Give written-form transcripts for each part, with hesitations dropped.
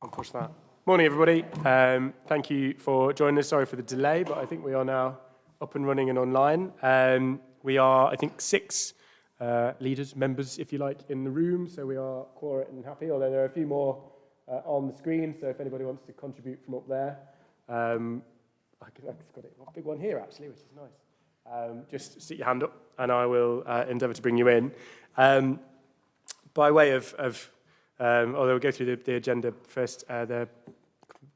I'll push that. Morning, everybody. Thank you for joining us. Sorry for the delay, but I think we are now up and running and online. We are, I think, 6 leaders, members, if you like, in the room. So we are quorate and happy, although there are a few more on the screen. So if anybody wants to contribute from up there, I've got a big one here, actually, which is nice. Just stick your hand up, and I will endeavour to bring you in. By way of although we'll go through the agenda first, the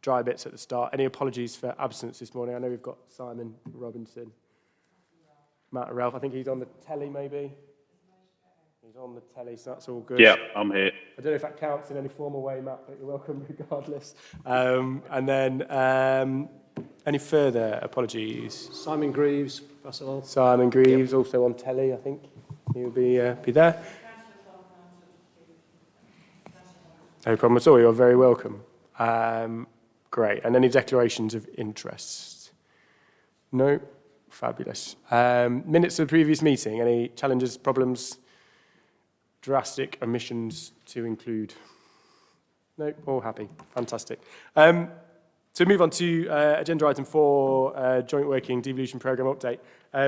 dry bits at the start. Any apologies for absence this morning? I know we've got Simon Robinson, Matt Ralph. I think he's on the telly, maybe. He's on the telly, so that's all good. Yeah, I'm here. I don't know if that counts in any formal way, Matt, but you're welcome regardless. And then any further apologies? Simon Greaves, pass it on. Simon Greaves, also on telly, I think. He'll be there. No problem at all. You're very welcome. Great. And any declarations of interest? No? Fabulous. Minutes of the previous meeting. Any challenges, problems, drastic omissions to include? No? All happy. Fantastic. So move on to agenda item 4, joint working devolution programme update.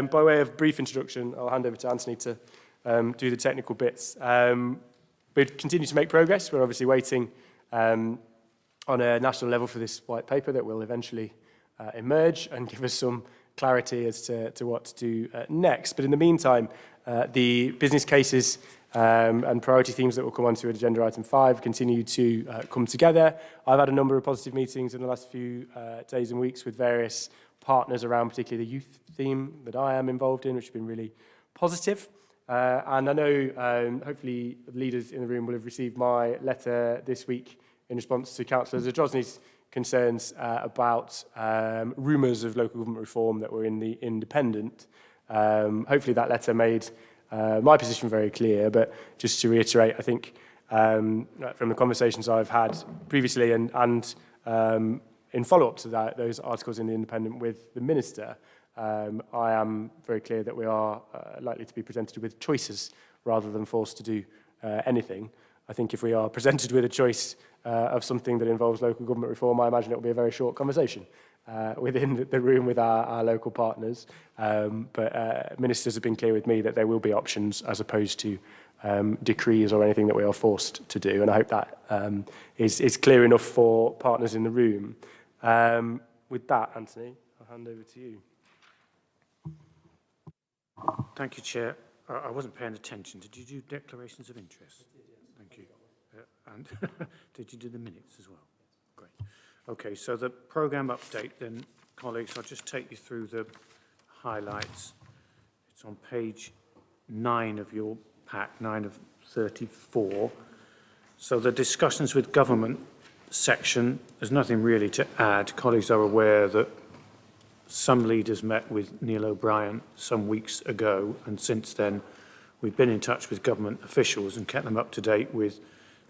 By way of brief introduction, I'll hand over to Anthony to do the technical bits. We continue to make progress. We're obviously waiting on a national level for this white paper that will eventually emerge and give us some clarity as to what to do next. But in the meantime, the business cases and priority themes that will come onto agenda item 5 continue to come together. I've had a number of positive meetings in the last few days and weeks with various partners around particularly the youth theme that I am involved in, which has been really positive. And I know hopefully the leaders in the room will have received my letter this week in response to Councillor Zadrozny's concerns about rumours of local government reform that were in the Independent. Hopefully that letter made my position very clear, but just to reiterate, I think from the conversations I've had previously and in follow-up to those articles in the Independent with the Minister, I am very clear that we are likely to be presented with choices rather than forced to do anything. I think if we are presented with a choice of something that involves local government reform, I imagine it will be a very short conversation within the room with our local partners. But ministers have been clear with me that there will be options as opposed to decrees or anything that we are forced to do. And I hope that is clear enough for partners in the room. With that, Anthony, I'll hand over to you. Thank you, Chair. I wasn't paying attention. Did you do declarations of interest? Thank you. And did you do the minutes as well? Great. Okay, so the programme update then, colleagues, I'll just take you through the highlights. It's on page 9 of your pack, 9 of 34. So the discussions with government section, there's nothing really to add. Colleagues are aware that some leaders met with Neil O'Brien some weeks ago, and since then we've been in touch with government officials and kept them up to date with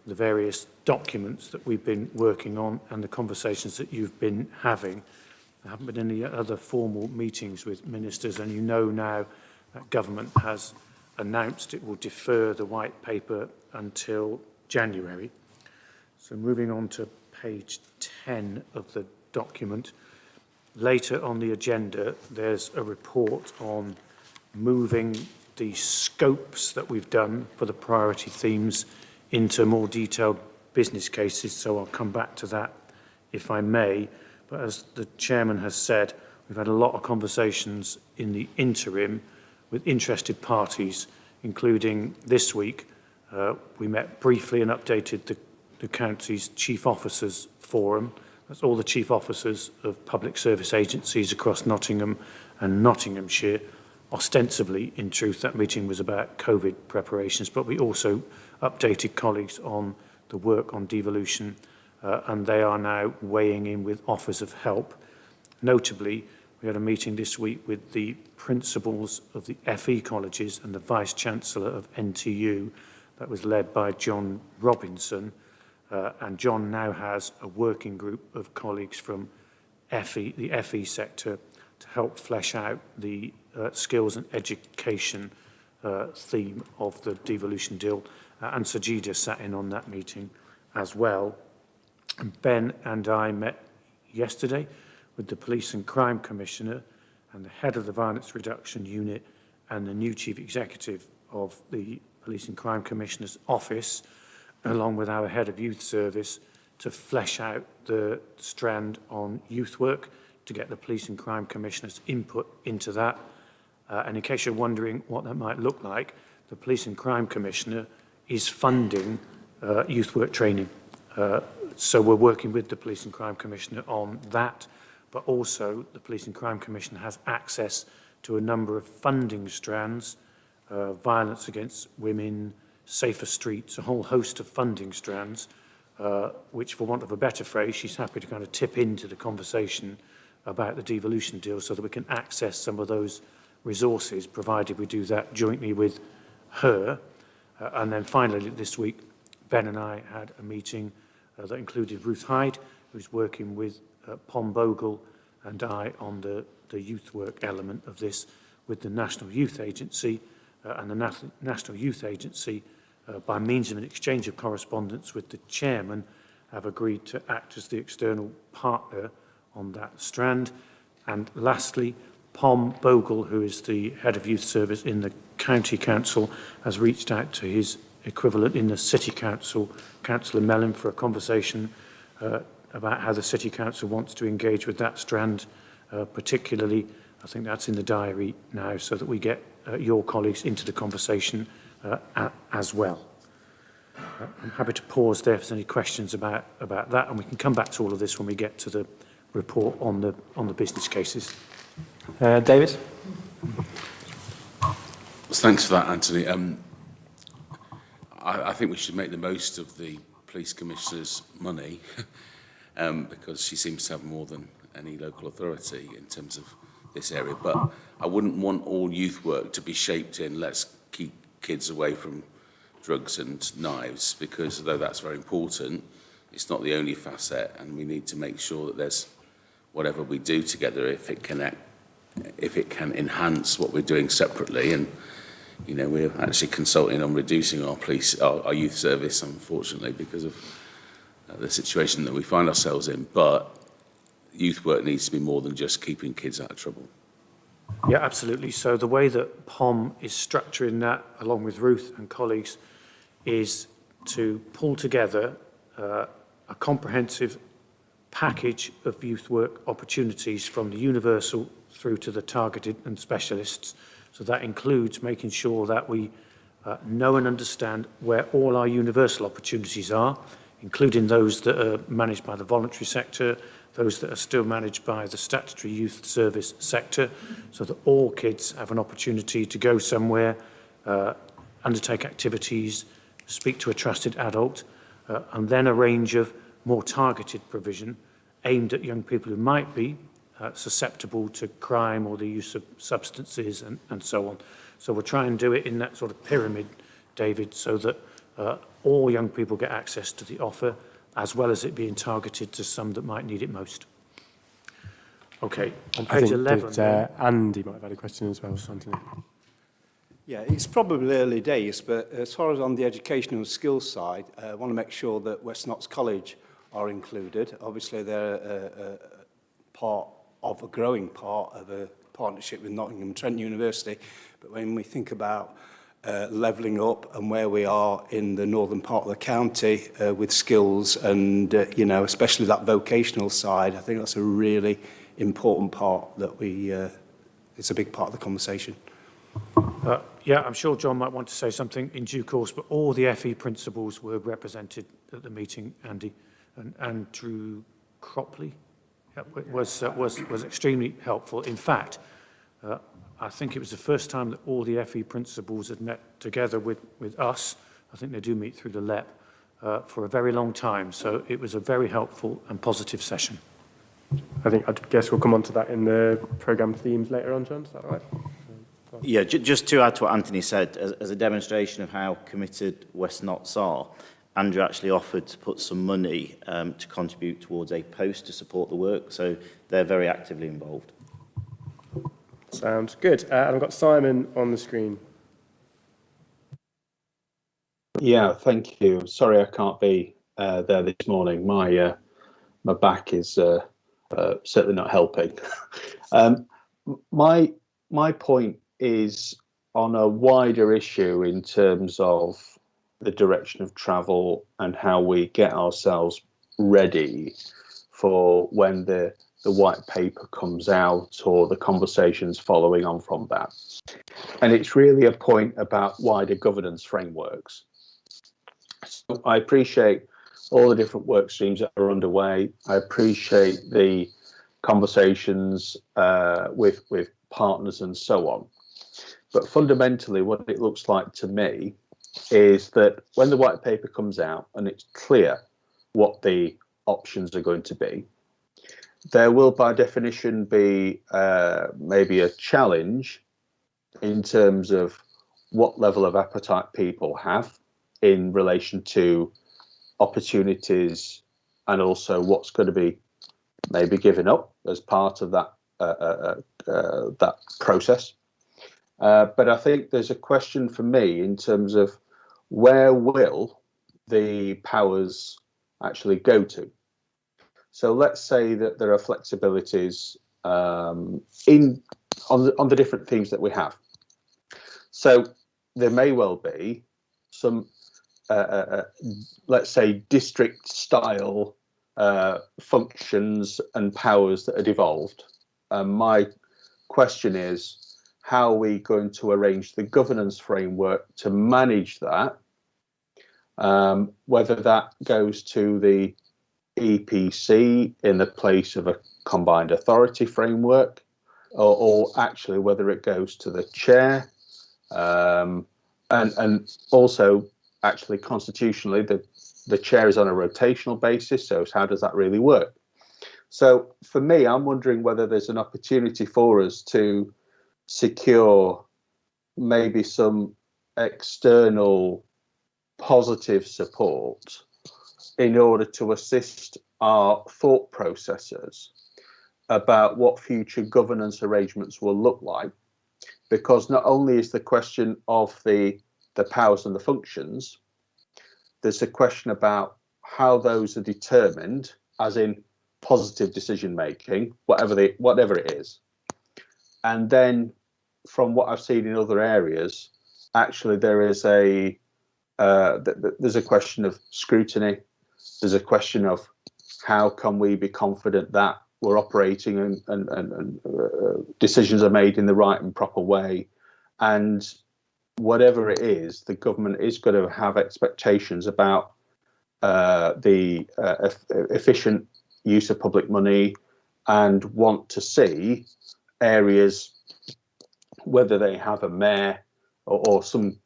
the various documents that we've been working on and the conversations that you've been having. There haven't been any other formal meetings with ministers, and you know now that government has announced it will defer the white paper until January. So moving on to page 10 of the document. Later on the agenda, there's a report on moving the scopes that we've done for the priority themes into more detailed business cases, so I'll come back to that if I may. But as the Chairman has said, we've had a lot of conversations in the interim with interested parties, including this week. We met briefly and updated the County's Chief Officers Forum. That's all the chief officers of public service agencies across Nottingham and Nottinghamshire. Ostensibly, in truth, that meeting was about COVID preparations, but we also updated colleagues on the work on devolution, and they are now weighing in with offers of help. Notably, we had a meeting this week with the principals of the FE colleges and the Vice-Chancellor of NTU. That was led by John Robinson. And John now has a working group of colleagues from the FE sector to help flesh out the skills and education theme of the devolution deal. And Sajida sat in on that meeting as well. Ben and I met yesterday with the Police and Crime Commissioner and the head of the Violence Reduction Unit and the new Chief Executive of the Police and Crime Commissioner's Office, along with our head of Youth Service, to flesh out the strand on youth work, to get the Police and Crime Commissioner's input into that. And in case you're wondering what that might look like, the Police and Crime Commissioner is funding youth work training. So we're working with the Police and Crime Commissioner on that, but also the Police and Crime Commissioner has access to a number of funding strands, violence against women, safer streets, a whole host of funding strands, which, for want of a better phrase, she's happy to kind of tip into the conversation about the devolution deal so that we can access some of those resources, provided we do that jointly with her. And then finally this week, Ben and I had a meeting that included Ruth Hyde, who's working with Pom Bogle and I on the youth work element of this with the National Youth Agency. And the National Youth Agency, by means of an exchange of correspondence with the chairman, have agreed to act as the external partner on that strand. And lastly, Pom Bogle, who is the head of youth service in the county council, has reached out to his equivalent in the city council, Councillor Mellon, for a conversation about how the city council wants to engage with that strand, particularly. I think that's in the diary now, so that we get your colleagues into the conversation as well. I'm happy to pause there if there's any questions about that, and we can come back to all of this when we get to the report on the business cases. David? Thanks for that, Anthony. I think we should make the most of the police commissioner's money because she seems to have more than any local authority in terms of this area. But I wouldn't want all youth work to be shaped in let's keep kids away from drugs and knives, because although that's very important, it's not the only facet, and we need to make sure that there's whatever we do together, if it can enhance what we're doing separately. And you know, we're actually consulting on reducing our youth service, unfortunately, because of the situation that we find ourselves in. But youth work needs to be more than just keeping kids out of trouble. Yeah, absolutely. So the way that POM is structuring that, along with Ruth and colleagues, is to pull together a comprehensive package of youth work opportunities from the universal through to the targeted and specialists. So that includes making sure that we know and understand where all our universal opportunities are, including those that are managed by the voluntary sector, those that are still managed by the statutory youth service sector, so that all kids have an opportunity to go somewhere, undertake activities, speak to a trusted adult, and then a range of more targeted provision aimed at young people who might be susceptible to crime or the use of substances and so on. So we'll try and do it in that sort of pyramid, David, so that all young people get access to the offer, as well as it being targeted to some that might need it most. Okay, on page 11. Andy might have had a question as well, Anthony. Yeah, it's probably early days, but as far as on the educational skills side, I want to make sure that West Notts College are included. Obviously, they're part of a growing part of a partnership with Nottingham and Trent University. But when we think about levelling up and where we are in the northern part of the county with skills and, you know, especially that vocational side, I think that's a really important part that it's a big part of the conversation. Yeah, I'm sure John might want to say something in due course, but all the FE principals were represented at the meeting, Andy, and Andrew Cropley was extremely helpful. In fact, I think it was the first time that all the FE principals had met together with us. I think they do meet through the LEP for a very long time. So it was a very helpful and positive session. I guess we'll come on to that in the programme themes later on, John. Is that right? Yeah, just to add to what Anthony said, as a demonstration of how committed West Notts are, Andrew actually offered to put some money to contribute towards a post to support the work, so they're very actively involved. Sounds good. And I've got Simon on the screen. Yeah, thank you. Sorry I can't be there this morning. My my back is certainly not helping. My point is on a wider issue in terms of the direction of travel and how we get ourselves ready for when the white paper comes out or the conversations following on from that. And it's really a point about wider governance frameworks. So I appreciate all the different work streams that are underway. I appreciate the conversations with partners and so on. But fundamentally, what it looks like to me is that when the white paper comes out and it's clear what the options are going to be, there will by definition be maybe a challenge in terms of what level of appetite people have in relation to opportunities and also what's going to be maybe given up as part of that that process. But I think there's a question for me in terms of where will the powers actually go to? So let's say that there are flexibilities on the different themes that we have. So there may well be some, let's say, district style functions and powers that are devolved. My question is, how are we going to arrange the governance framework to manage that? Whether that goes to the EPC in the place of a combined authority framework, or actually whether it goes to the chair, and also actually constitutionally the chair is on a rotational basis, so how does that really work? So for me, I'm wondering whether there's an opportunity for us to secure maybe some external positive support in order to assist our thought processes about what future governance arrangements will look like, because not only is the question of the powers and the functions, there's a question about how those are determined, as in positive decision making, whatever it is. And then from what I've seen in other areas, actually there is there's a question of scrutiny. There's a question of how can we be confident that we're operating and decisions are made in the right and proper way. And whatever it is, the government is going to have expectations about the efficient use of public money and want to see areas, whether they have a mayor or some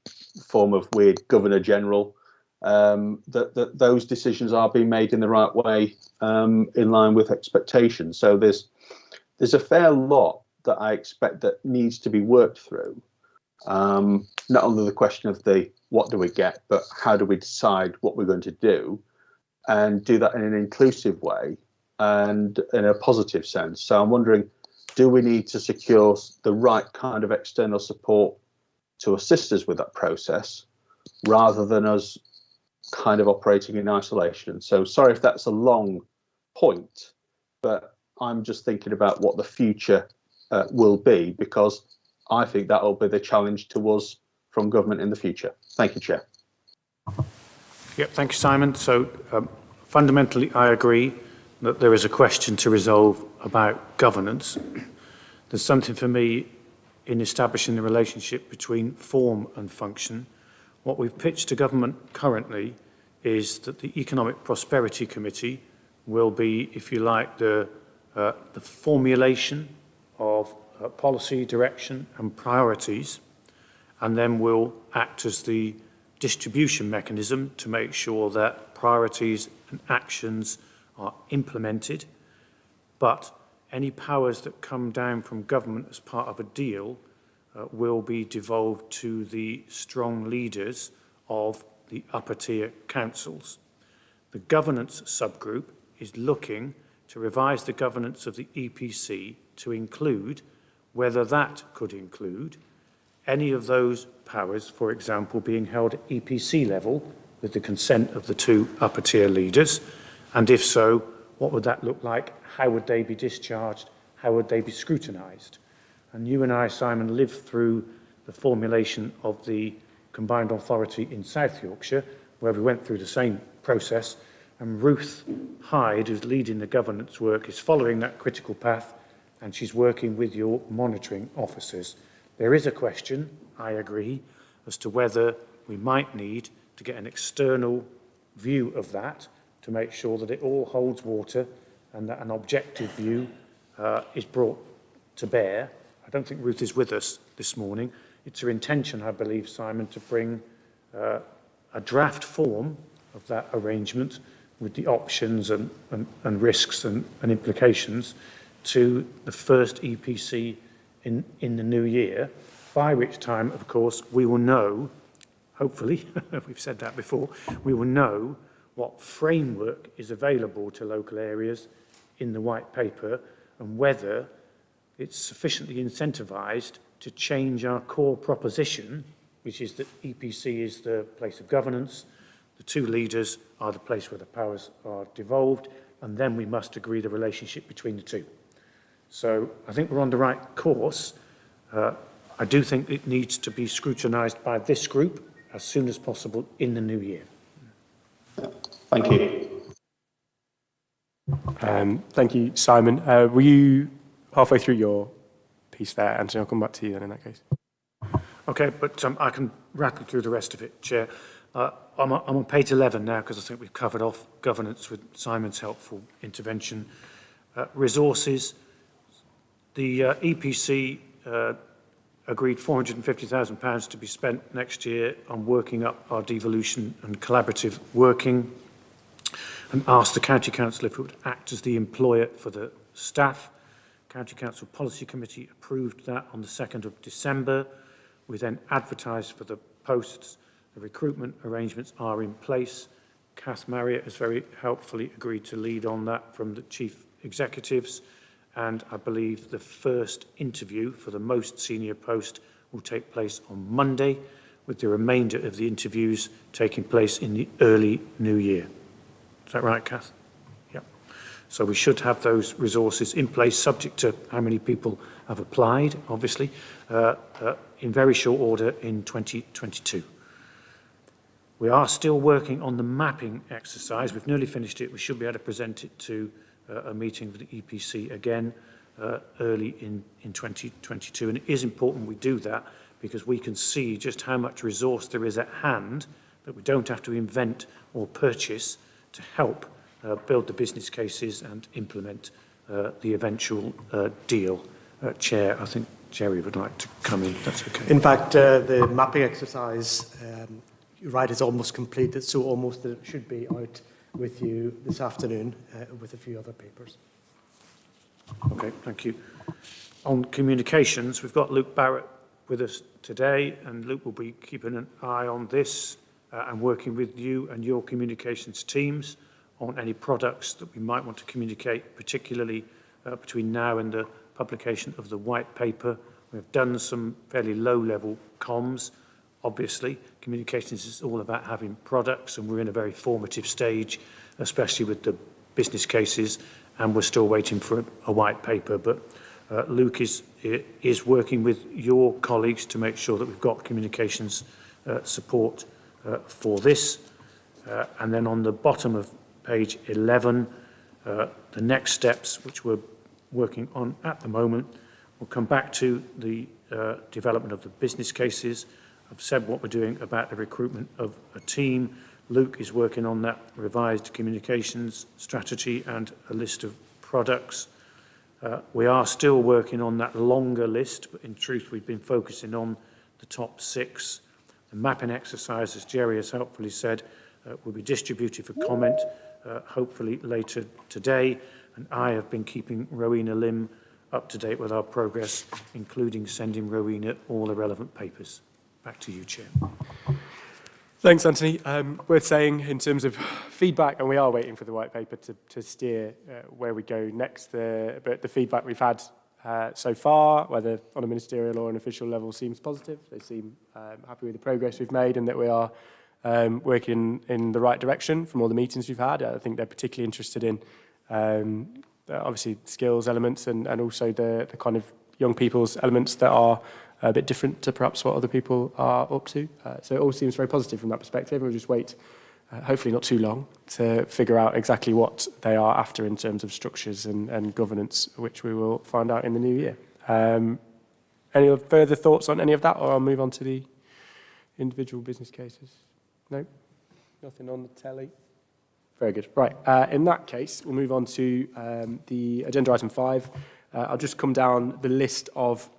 form of weird governor general, that those decisions are being made in the right way, in line with expectations. So there's a fair lot that I expect that needs to be worked through. Not only the question of what do we get, but how do we decide what we're going to do, and do that in an inclusive way and in a positive sense. So I'm wondering, do we need to secure the right kind of external support to assist us with that process, rather than us kind of operating in isolation? So sorry if that's a long point, but I'm just thinking about what the future will be, because I think that will be the challenge to us from government in the future. Thank you, Chair. Yep, thank you, Simon. So fundamentally, I agree that there is a question to resolve about governance. There's something for me in establishing the relationship between form and function. What we've pitched to government currently is that the Economic Prosperity Committee will be, if you like, the formulation of policy, direction and priorities, and then will act as the distribution mechanism to make sure that priorities and actions are implemented. But any powers that come down from government as part of a deal will be devolved to the strong leaders of the upper tier councils. The governance subgroup is looking to revise the governance of the EPC to include whether that could include any of those powers, for example, being held at EPC level with the consent of the two upper tier leaders, and if so, What would that look like? How would they be discharged? How would they be scrutinised? And you and I, Simon, lived through the formulation of the combined authority in South Yorkshire, where we went through the same process, and Ruth Hyde, who's leading the governance work, is following that critical path, and she's working with your monitoring officers. There is a question, I agree, as to whether we might need to get an external view of that to make sure that it all holds water and that an objective view is brought to bear. I don't think Ruth is with us this morning. It's her intention, I believe, Simon, to bring a draft form of that arrangement with the options and risks and implications to the first EPC in the new year, by which time, of course, we will know, hopefully, we've said that before, we will know what framework is available to local areas in the white paper and whether it's sufficiently incentivised to change our core proposition, which is that EPC is the place of governance, the two leaders are the place where the powers are devolved, and then we must agree the relationship between the two. So I think we're on the right course. I do think it needs to be scrutinised by this group as soon as possible in the new year. Thank you. Thank you, Simon. Were you halfway through your piece there, Anthony? I'll come back to you then in that case. Okay, but I can rattle through the rest of it, Chair. I'm on page 11 now because I think we've covered off governance with Simon's helpful intervention. Resources. The EPC agreed £450,000 to be spent next year on working up our devolution and collaborative working, and asked the County Council if it would act as the employer for the staff. County Council Policy Committee approved that on the 2nd of December. We then advertised for the posts. The recruitment arrangements are in place. Kath Marriott has very helpfully agreed to lead on that from the chief executives. And I believe the first interview for the most senior post will take place on Monday, with the remainder of the interviews taking place in the early new year. Is that right, Kath? Yeah. So we should have those resources in place, subject to how many people have applied, obviously, in very short order in 2022. We are still working on the mapping exercise. We've nearly finished it. We should be able to present it to a meeting with the EPC again early in 2022. And it is important we do that because we can see just how much resource there is at hand that we don't have to invent or purchase to help build the business cases and implement the eventual deal. Chair, I think Jerry would like to come in. That's okay. In fact, the mapping exercise, you're right, is almost completed, so almost that it should be out with you this afternoon with a few other papers. Okay, thank you. On communications, we've got Luke Barrett with us today, and Luke will be keeping an eye on this and working with you and your communications teams on any products that we might want to communicate, particularly between now and the publication of the white paper. We've done some fairly low-level comms. Obviously, communications is all about having products, and we're in a very formative stage, especially with the business cases, and we're still waiting for a white paper. But Luke is working with your colleagues to make sure that we've got communications support for this. And then on the bottom of page 11, the next steps, which we're working on at the moment, we'll come back to the development of the business cases. I've said what we're doing about the recruitment of a team. Luke is working on that revised communications strategy and a list of products. We are still working on that longer list, but in truth, we've been focusing on the top 6. The mapping exercise, as Jerry has helpfully said, will be distributed for comment, hopefully later today. And I have been keeping Rowena Lim up to date with our progress, including sending Rowena all the relevant papers. Back to you, Chair. Thanks, Anthony. Worth saying in terms of feedback, and we are waiting for the white paper to steer where we go next, but the feedback we've had so far, whether on a ministerial or an official level, seems positive. They seem happy with the progress we've made and that we are working in the right direction from all the meetings we've had. I think they're particularly interested in obviously skills elements and also the kind of young people's elements that are a bit different to perhaps what other people are up to. So it all seems very positive from that perspective. We'll just wait, hopefully not too long, to figure out exactly what they are after in terms of structures and governance, which we will find out in the new year. Any further thoughts on any of that, or I'll move on to the individual business cases? No? Nothing on the telly? Very good. Right. In that case, we'll move on to the agenda item 5. I'll just come down the list of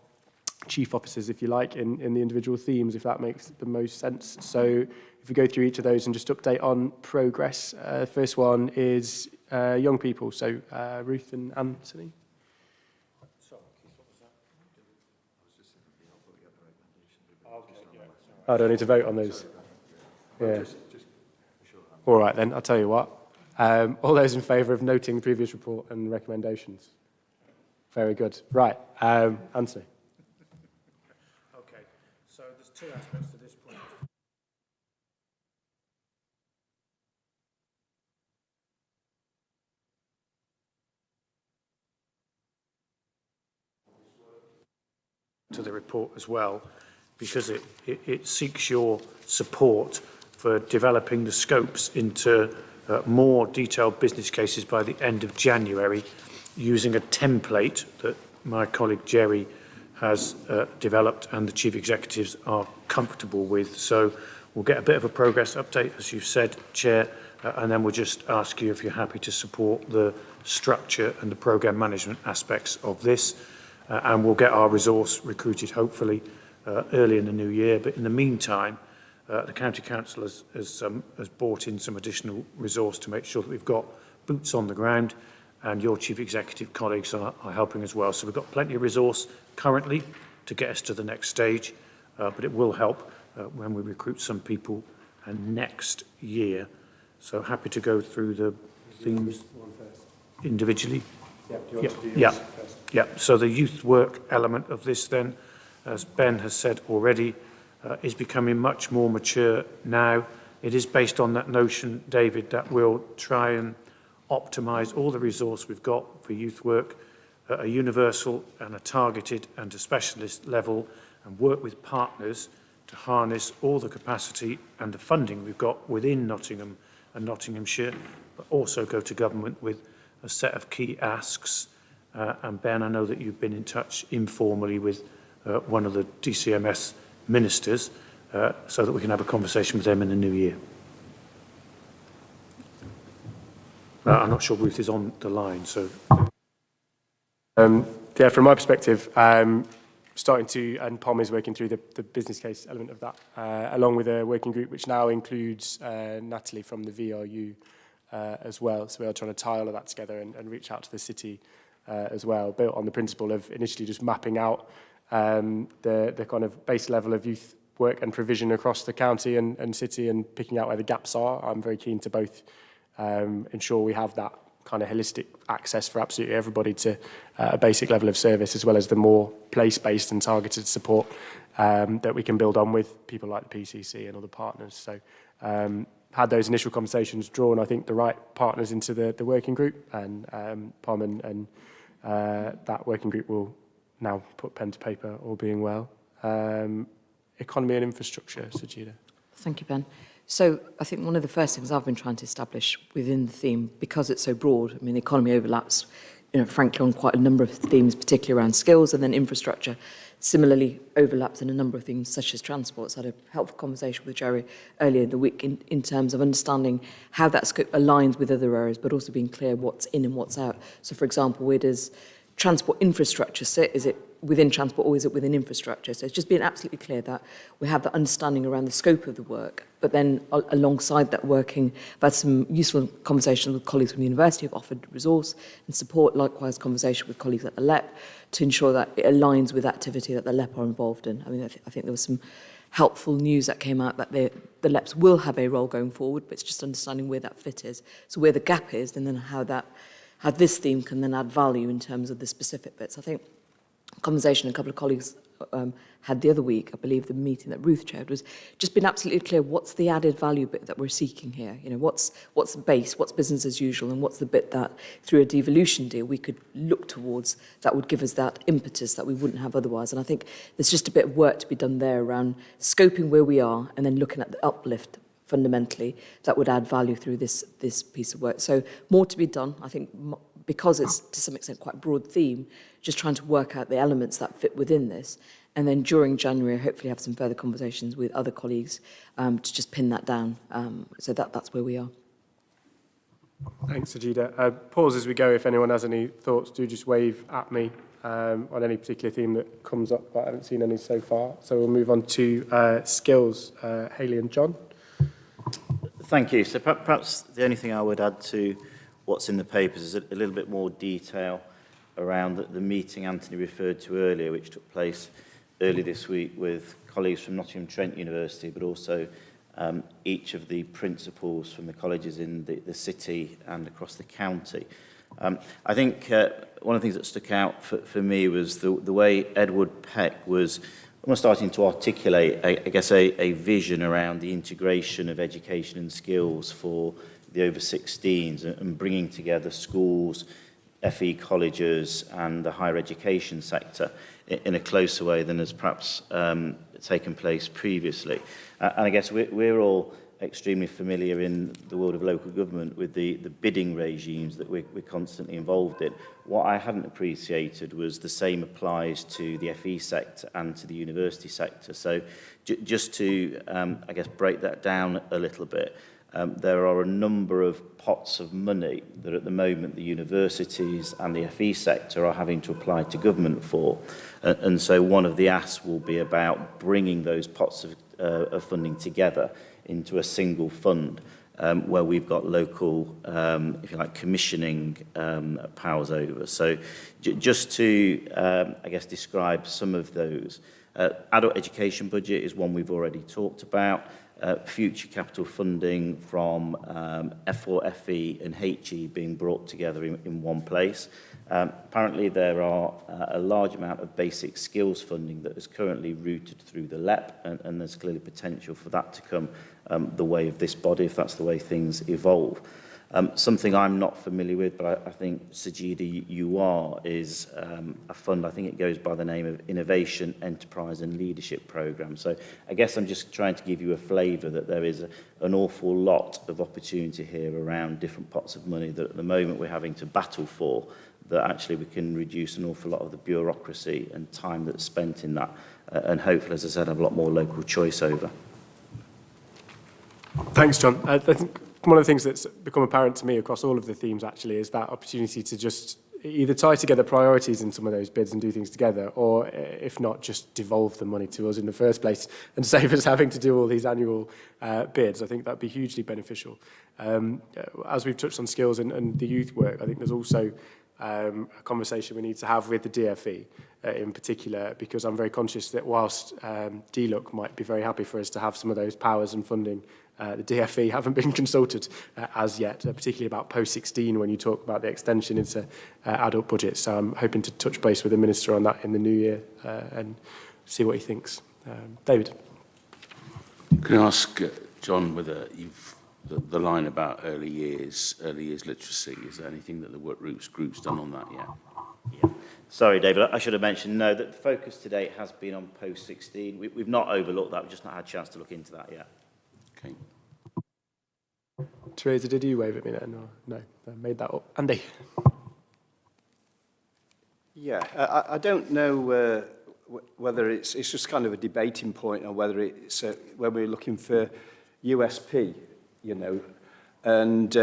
chief officers, if you like, in the individual themes, if that makes the most sense. So if we go through each of those and just update on progress. First one is young people. So Ruth and Anthony. I don't need to vote on those. Yeah. All right, then, I'll tell you what. All those in favour of noting the previous report and recommendations? Very good. Right, Anthony. Okay, so there's two aspects to this point. To the report as well, because it seeks your support for developing the scopes into more detailed business cases by the end of January, using a template that my colleague Jerry has developed and the chief executives are comfortable with. So we'll get a bit of a progress update, as you've said, Chair, and then we'll just ask you if you're happy to support the structure and the programme management aspects of this. And we'll get our resource recruited, hopefully, early in the new year. But in the meantime, the County Council has brought in some additional resource to make sure that we've got boots on the ground, and your chief executive colleagues are helping as well. So we've got plenty of resource currently to get us to the next stage, but it will help when we recruit some people next year. So happy to go through the themes individually. Yeah. So the youth work element of this then, as Ben has said already, is becoming much more mature now. It is based on that notion, David, that we'll try and optimise all the resource we've got for youth work at a universal and a targeted and a specialist level, and work with partners to harness all the capacity and the funding we've got within Nottingham and Nottinghamshire, but also go to government with a set of key asks. And Ben, I know that you've been in touch informally with one of the DCMS ministers so that we can have a conversation with them in the new year. I'm not sure Ruth is on the line, so... Yeah, from my perspective, starting to, and Pom is working through the business case element of that, along with a working group which now includes Natalie from the VRU as well. So we are trying to tie all of that together and reach out to the city as well, built on the principle of initially just mapping out the kind of base level of youth work and provision across the county and city and picking out where the gaps are. I'm very keen to both ensure we have that kind of holistic access for absolutely everybody to a basic level of service, as well as the more place-based and targeted support that we can build on with people like the PCC and other partners. So had those initial conversations, drawn, I think, the right partners into the working group, and Pom and that working group will now put pen to paper, all being well. Economy and infrastructure, Sajida. Thank you, Ben. So I think one of the first things I've been trying to establish within the theme, because it's so broad, I mean, the economy overlaps, frankly, on quite a number of themes, particularly around skills, and then infrastructure similarly overlaps in a number of themes, such as transport. So I had a helpful conversation with Jerry earlier in the week in terms of understanding how that scope aligns with other areas, but also being clear what's in and what's out. So, for example, where does transport infrastructure sit? Is it within transport or is it within infrastructure? So it's just being absolutely clear that we have that understanding around the scope of the work, but then alongside that working, I've had some useful conversations with colleagues from the university who've offered resource and support, likewise conversation with colleagues at the LEP to ensure that it aligns with activity that the LEP are involved in. I mean, I think there was some helpful news that came out that the LEPs will have a role going forward, but it's just understanding where that fit is. So where the gap is, and then how this theme can then add value in terms of the specific bits. I think conversation, a couple of colleagues had the other week, I believe the meeting that Ruth chaired, was just been absolutely clear what's the added value bit that we're seeking here. You know, what's the base, what's business as usual, and what's the bit that through a devolution deal we could look towards that would give us that impetus that we wouldn't have otherwise. And I think there's just a bit of work to be done there around scoping where we are and then looking at the uplift fundamentally that would add value through this piece of work. So more to be done. I think because it's to some extent quite a broad theme, just trying to work out the elements that fit within this. And then during January, hopefully have some further conversations with other colleagues to just pin that down. So that's where we are. Thanks, Sajida. Pause as we go. If anyone has any thoughts, do just wave at me on any particular theme that comes up, but I haven't seen any so far. So we'll move on to skills. Hayley and John. Thank you. So perhaps the only thing I would add to what's in the papers is a little bit more detail around the meeting Anthony referred to earlier, which took place early this week with colleagues from Nottingham and Trent University, but also each of the principals from the colleges in the city and across the county. I think one of the things that stuck out for me was the way Edward Peck was almost starting to articulate, I guess, a vision around the integration of education and skills for the over 16s and bringing together schools, FE colleges and the higher education sector in a closer way than has perhaps taken place previously. And I guess we're all extremely familiar in the world of local government with the bidding regimes that we're constantly involved in. What I hadn't appreciated was the same applies to the FE sector and to the university sector. So just to, I guess, break that down a little bit, there are a number of pots of money that at the moment the universities and the FE sector are having to apply to government for. And so one of the asks will be about bringing those pots of funding together into a single fund where we've got local, if you like, commissioning powers over. So just to, I guess, describe some of those. Adult education budget is one we've already talked about. Future capital funding from F4, FE and HE being brought together in one place. Apparently there are a large amount of basic skills funding that is currently routed through the LEP, and there's clearly potential for that to come the way of this body if that's the way things evolve. Something I'm not familiar with, but I think, Sajida, you are, is a fund, I think it goes by the name of Innovation, Enterprise and Leadership Programme. So I guess I'm just trying to give you a flavour that there is an awful lot of opportunity here around different pots of money that at the moment we're having to battle for, that actually we can reduce an awful lot of the bureaucracy and time that's spent in that, and hopefully, as I said, have a lot more local choice over. Thanks, John. I think one of the things that's become apparent to me across all of the themes actually is that opportunity to just either tie together priorities in some of those bids and do things together, or if not, just devolve the money to us in the first place and save us having to do all these annual bids. I think that'd be hugely beneficial. As we've touched on skills and the youth work, I think there's also a conversation we need to have with the DFE in particular, because I'm very conscious that whilst DLUC might be very happy for us to have some of those powers and funding, the DFE haven't been consulted as yet, particularly about post-16 when you talk about the extension into adult budgets. So I'm hoping to touch base with the Minister on that in the new year and see what he thinks. David. Can I ask, John, whether the line about early years literacy, is there anything that the work group's done on that yet? Yeah. Sorry, David, I should have mentioned, no, that the focus today has been on post-16. We've not overlooked that, we've just not had a chance to look into that yet. Okay. Teresa, did you wave at me then? Or no, I made that up. Andy. Yeah, I don't know whether it's just kind of a debating point or whether it's when we're looking for USP, you know, and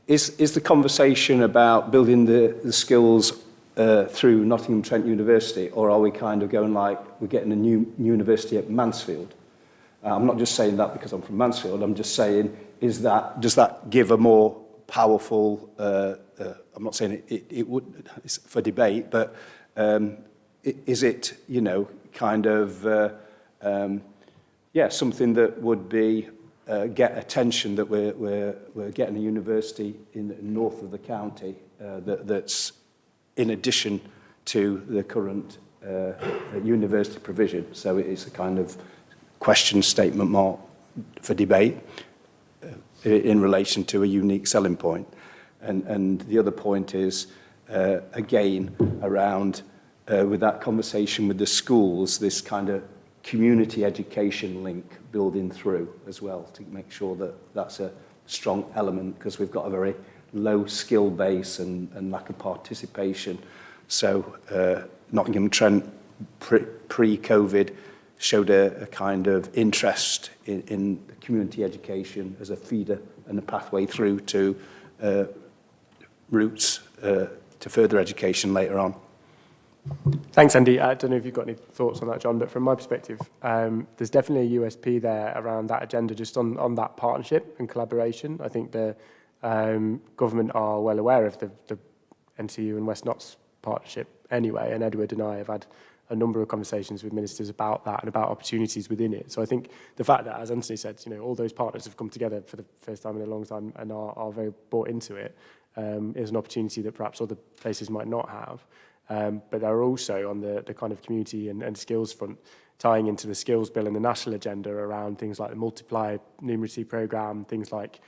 is the conversation about building the skills through Nottingham and Trent University, or are we kind of going like we're getting a new university at Mansfield? I'm not just saying that because I'm from Mansfield. I'm just saying, does that give a more powerful? I'm not saying it would, it's for debate, but is it, you know, kind of something that would be get attention, that we're getting a university in the north of the county that's in addition to the current university provision. So it's a kind of question statement mark for debate in relation to a unique selling point. And the other point is, again, around with that conversation with the schools, this kind of community education link building through as well to make sure that that's a strong element, because we've got a very low skill base and lack of participation. So Nottingham and Trent pre-COVID showed a kind of interest in community education as a feeder and a pathway through to routes to further education later on. Thanks, Andy. I don't know if you've got any thoughts on that, John, but from my perspective, there's definitely a USP there around that agenda, just on that partnership and collaboration. I think the government are well aware of the NTU and West Notts partnership anyway, and Edward and I have had a number of conversations with ministers about that and about opportunities within it. So I think the fact that, as Anthony said, all those partners have come together for the first time in a long time and are very bought into it is an opportunity that perhaps other places might not have. But they're also on the kind of community and skills front, tying into the skills bill and the national agenda around things like the multiply numeracy programme, things like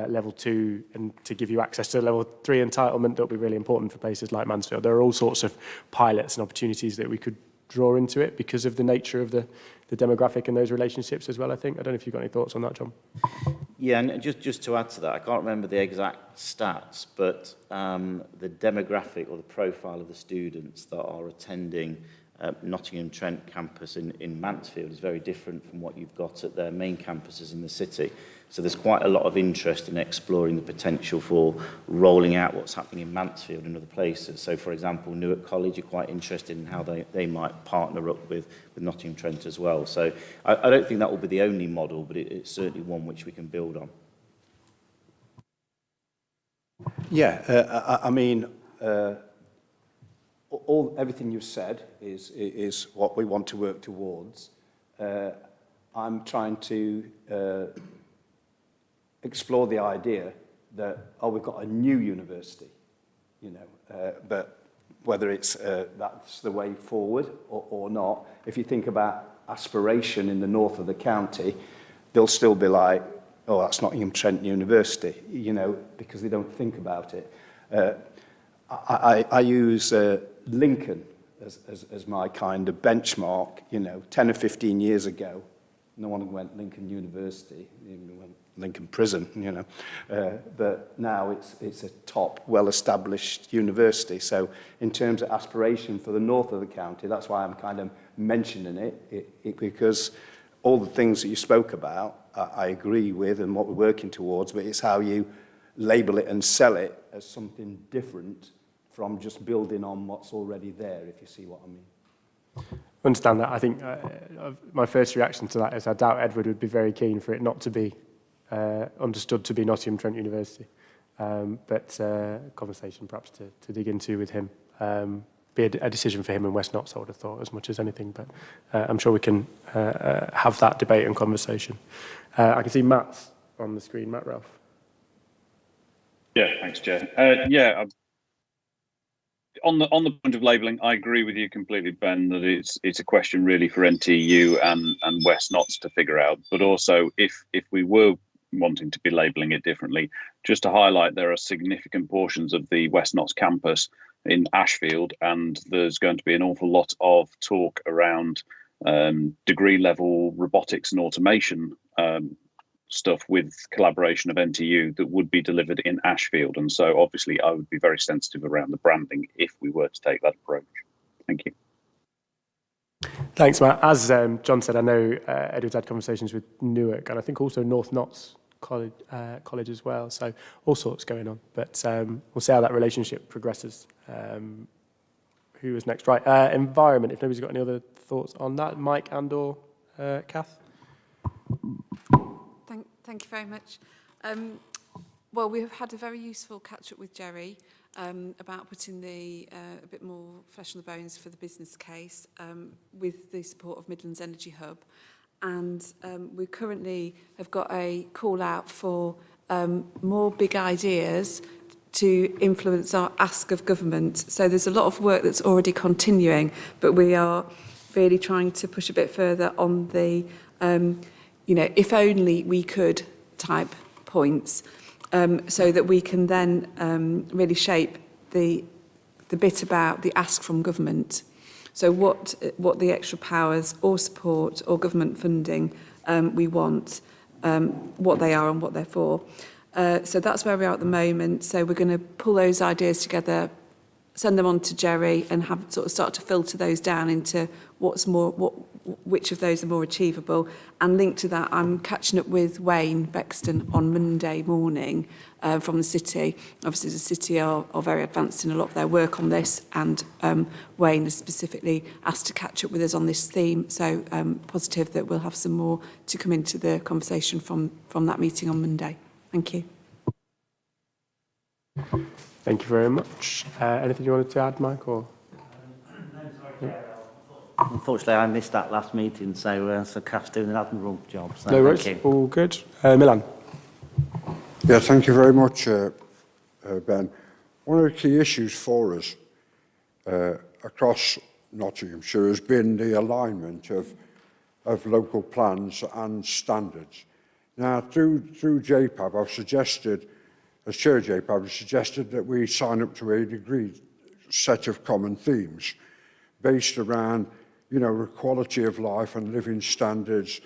level 2, and to give you access to level 3 entitlement that will be really important for places like Mansfield. There are all sorts of pilots and opportunities that we could draw into it because of the nature of the demographic and those relationships as well, I think. I don't know if you've got any thoughts on that, John. Yeah, and just to add to that, I can't remember the exact stats, but the demographic or the profile of the students that are attending Nottingham Trent campus in Mansfield is very different from what you've got at their main campuses in the city. So there's quite a lot of interest in exploring the potential for rolling out what's happening in Mansfield and other places. So, for example, Newark College are quite interested in how they might partner up with Nottingham Trent as well. So I don't think that will be the only model, but it's certainly one which we can build on. Yeah, I mean, everything you've said is what we want to work towards. I'm trying to explore the idea that, we've got a new university, but whether it's that's the way forward or not. If you think about aspiration in the north of the county, they'll still be like, oh, that's Nottingham Trent University, because they don't think about it. I use Lincoln as my kind of benchmark. 10 or 15 years ago, no one went Lincoln University, even went Lincoln Prison, but now it's a top, well-established university. So in terms of aspiration for the north of the county, that's why I'm kind of mentioning it because all the things that you spoke about, I agree with and what we're working towards, but it's how you label it and sell it as something different from just building on what's already there, if you see what I mean. I understand that. I think my first reaction to that is I doubt Edward would be very keen for it not to be understood to be Nottingham Trent University. But conversation perhaps to dig into with him. Be a decision for him and West Notts, I would have thought, as much as anything. But I'm sure we can have that debate and conversation. I can see Matt's on the screen. Matt Ralph. Yeah, thanks, Chair. On the point of labelling, I agree with you completely, Ben, that it's a question really for NTU and West Notts to figure out. But also, if we were wanting to be labelling it differently, just to highlight, there are significant portions of the West Notts campus in Ashfield, and there's going to be an awful lot of talk around degree level robotics and automation stuff with collaboration of NTU that would be delivered in Ashfield. And so obviously I would be very sensitive around the branding if we were to take that approach. Thank you. Thanks, Matt. As John said, I know Edward's had conversations with Newark and I think also North Notts College as well. So all sorts going on, but we'll see how that relationship progresses. Who is next? Right, environment, if nobody's got any other thoughts on that. Mike and or Kath? Thank you very much. Well, we've had a very useful catch-up with Jerry about putting a bit more flesh on the bones for the business case with the support of Midlands Energy Hub. And we currently have got a call out for more big ideas to influence our ask of government. So there's a lot of work that's already continuing, but we are really trying to push a bit further on the, you know, if only we could type points, so that we can then really shape the bit about the ask from government. So what the extra powers or support or government funding we want, what they are and what they're for. So that's where we are at the moment. So we're going to pull those ideas together, send them on to Jerry, and have sort of start to filter those down into which of those are more achievable. And linked to that, I'm catching up with Wayne Bexton on Monday morning from the city. Obviously, the city are very advanced in a lot of their work on this, and Wayne has specifically asked to catch up with us on this theme. So positive that we'll have some more to come into the conversation from that meeting on Monday. Thank you. Thank you very much. Anything you wanted to add, Mike? Or? Unfortunately, I missed that last meeting, so Kath's doing an admirable job. So No worries. All good. Milan. Yeah, thank you very much, Ben. One of the key issues for us across Nottinghamshire has been the alignment of local plans and standards. Now, through JPAB, I've suggested, as Chair of JPAB, I've suggested that we sign up to a agreed set of common themes based around, you know, the quality of life and living standards,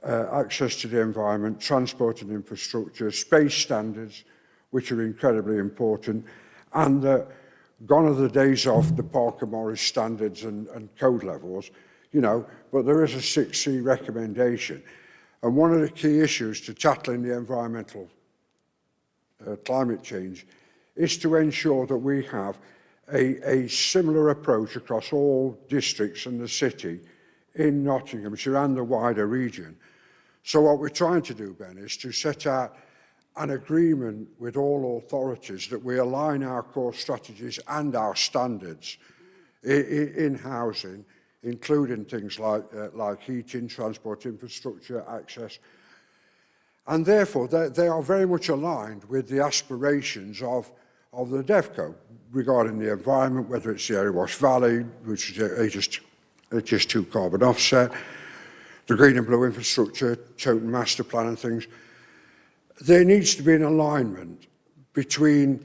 access to the environment, transport and infrastructure, space standards, which are incredibly important, and gone are the days of the Parker Morris standards and code levels, you know, but there is a 6C recommendation. And one of the key issues to tackling the environmental climate change is to ensure that we have a similar approach across all districts in the city in Nottinghamshire and the wider region. So what we're trying to do, Ben, is to set out an agreement with all authorities that we align our core strategies and our standards in housing, including things like heating, transport infrastructure, access. And therefore, they are very much aligned with the aspirations of the DevCo regarding the environment, whether it's the Erewash Valley, which is HS2 carbon offset, the green and blue infrastructure, Chowton master plan and things. There needs to be an alignment between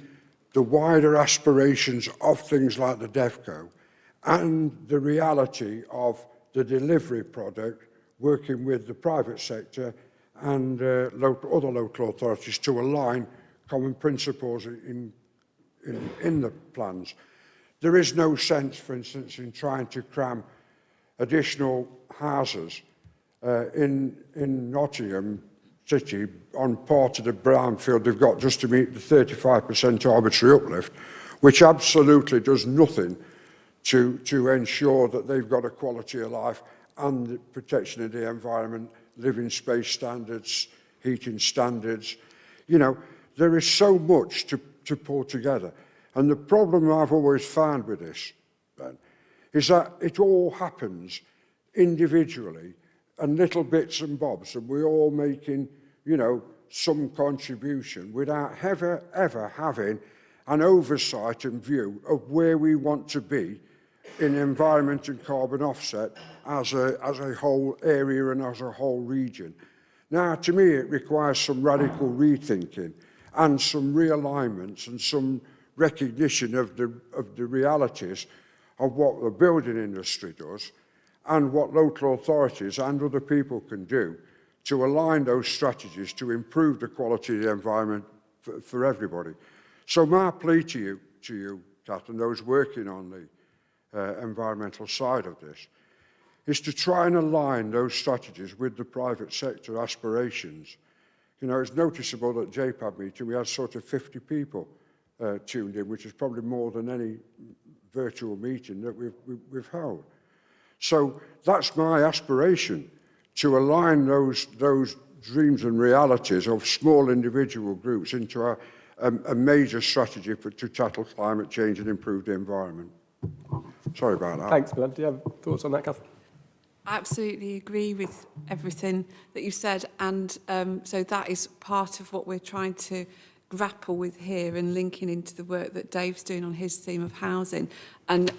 the wider aspirations of things like the DevCo and the reality of the delivery product, working with the private sector and other local authorities to align common principles in the plans. There is no sense, for instance, in trying to cram additional houses in Nottingham City on part of the brownfield they've got just to meet the 35% arbitrary uplift, which absolutely does nothing to ensure that they've got a quality of life and the protection of the environment, living space standards, heating standards. You know, there is so much to pull together. And the problem I've always found with this, Ben, is that it all happens individually and little bits and bobs, and we're all making, you know, some contribution without ever having an oversight and view of where we want to be in environment and carbon offset as a whole area and as a whole region. Now, to me, it requires some radical rethinking and some realignments and some recognition of the realities of what the building industry does and what local authorities and other people can do to align those strategies to improve the quality of the environment for everybody. So my plea to you, Kath, and those working on the environmental side of this, is to try and align those strategies with the private sector aspirations. You know, it's noticeable that JPAB meeting, we had sort of 50 people tuned in, which is probably more than any virtual meeting that we've held. So that's my aspiration, to align those dreams and realities of small individual groups into a major strategy to tackle climate change and improve the environment. Sorry about that. Thanks, Milan. Do you have thoughts on that, Kath? I absolutely agree with everything that you've said, and so that is part of what we're trying to grapple with here and linking into the work that Dave's doing on his theme of housing and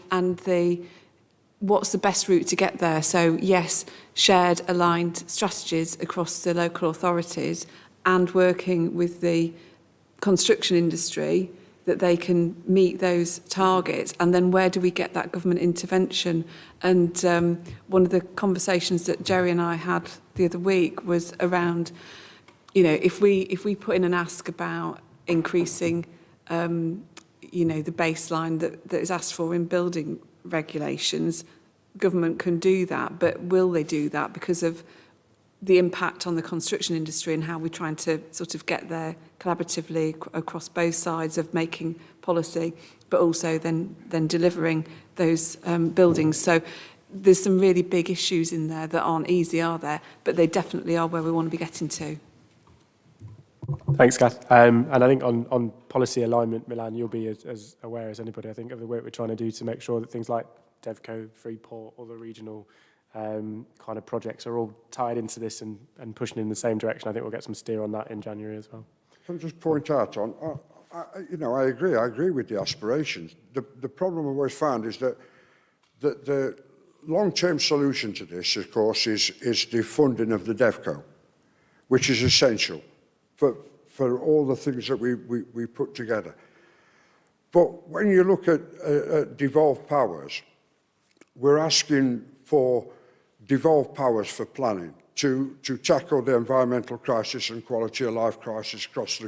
what's the best route to get there. So yes, shared aligned strategies across the local authorities and working with the construction industry that they can meet those targets, and then where do we get that government intervention? And one of the conversations that Jerry and I had the other week was around, you know, if we put in an ask about increasing, you know, the baseline that is asked for in building regulations, government can do that, but will they do that because of the impact on the construction industry and how we're trying to sort of get there collaboratively across both sides of making policy, but also then delivering those buildings. So there's some really big issues in there that aren't easy, are there? But they definitely are where we want to be getting to. Thanks, Kath. And I think on policy alignment, Milan, you'll be as aware as anybody, I think, of the work we're trying to do to make sure that things like DevCo, Freeport, or the regional kind of projects are all tied into this and pushing in the same direction. I think we'll get some steer on that in January as well. Can I just point out I agree with the aspirations. The problem I've always found is that the long-term solution to this, of course, is the funding of the DevCo, which is essential for all the things that we put together. But when you look at devolved powers, we're asking for devolved powers for planning to tackle the environmental crisis and quality of life crisis across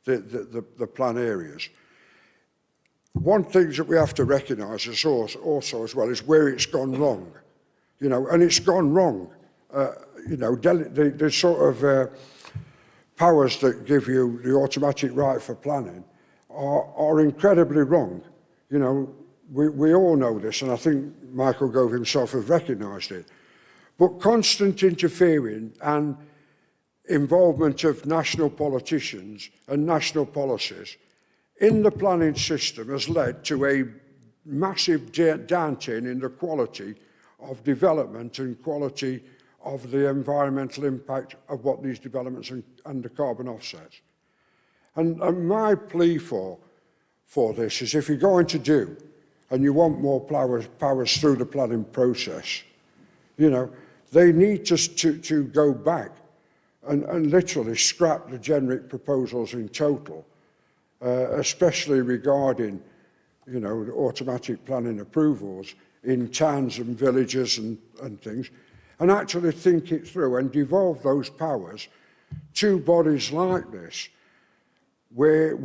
the plan areas. One thing that we have to recognise also as well is where it's gone wrong, you know, and it's gone wrong. You know, the sort of powers that give you the automatic right for planning are incredibly wrong. You know, we all know this, and I think Michael Gove himself has recognised it. But constant interfering and involvement of national politicians and national policies in the planning system has led to a massive downturn in the quality of development and quality of the environmental impact of what these developments and the carbon offsets. And my plea for this is, if you're going to do and you want more powers through the planning process, you know, they need to go back and literally scrap the generic proposals in total, especially regarding, you know, the automatic planning approvals in towns and villages and things, and actually think it through and devolve those powers to bodies like this, where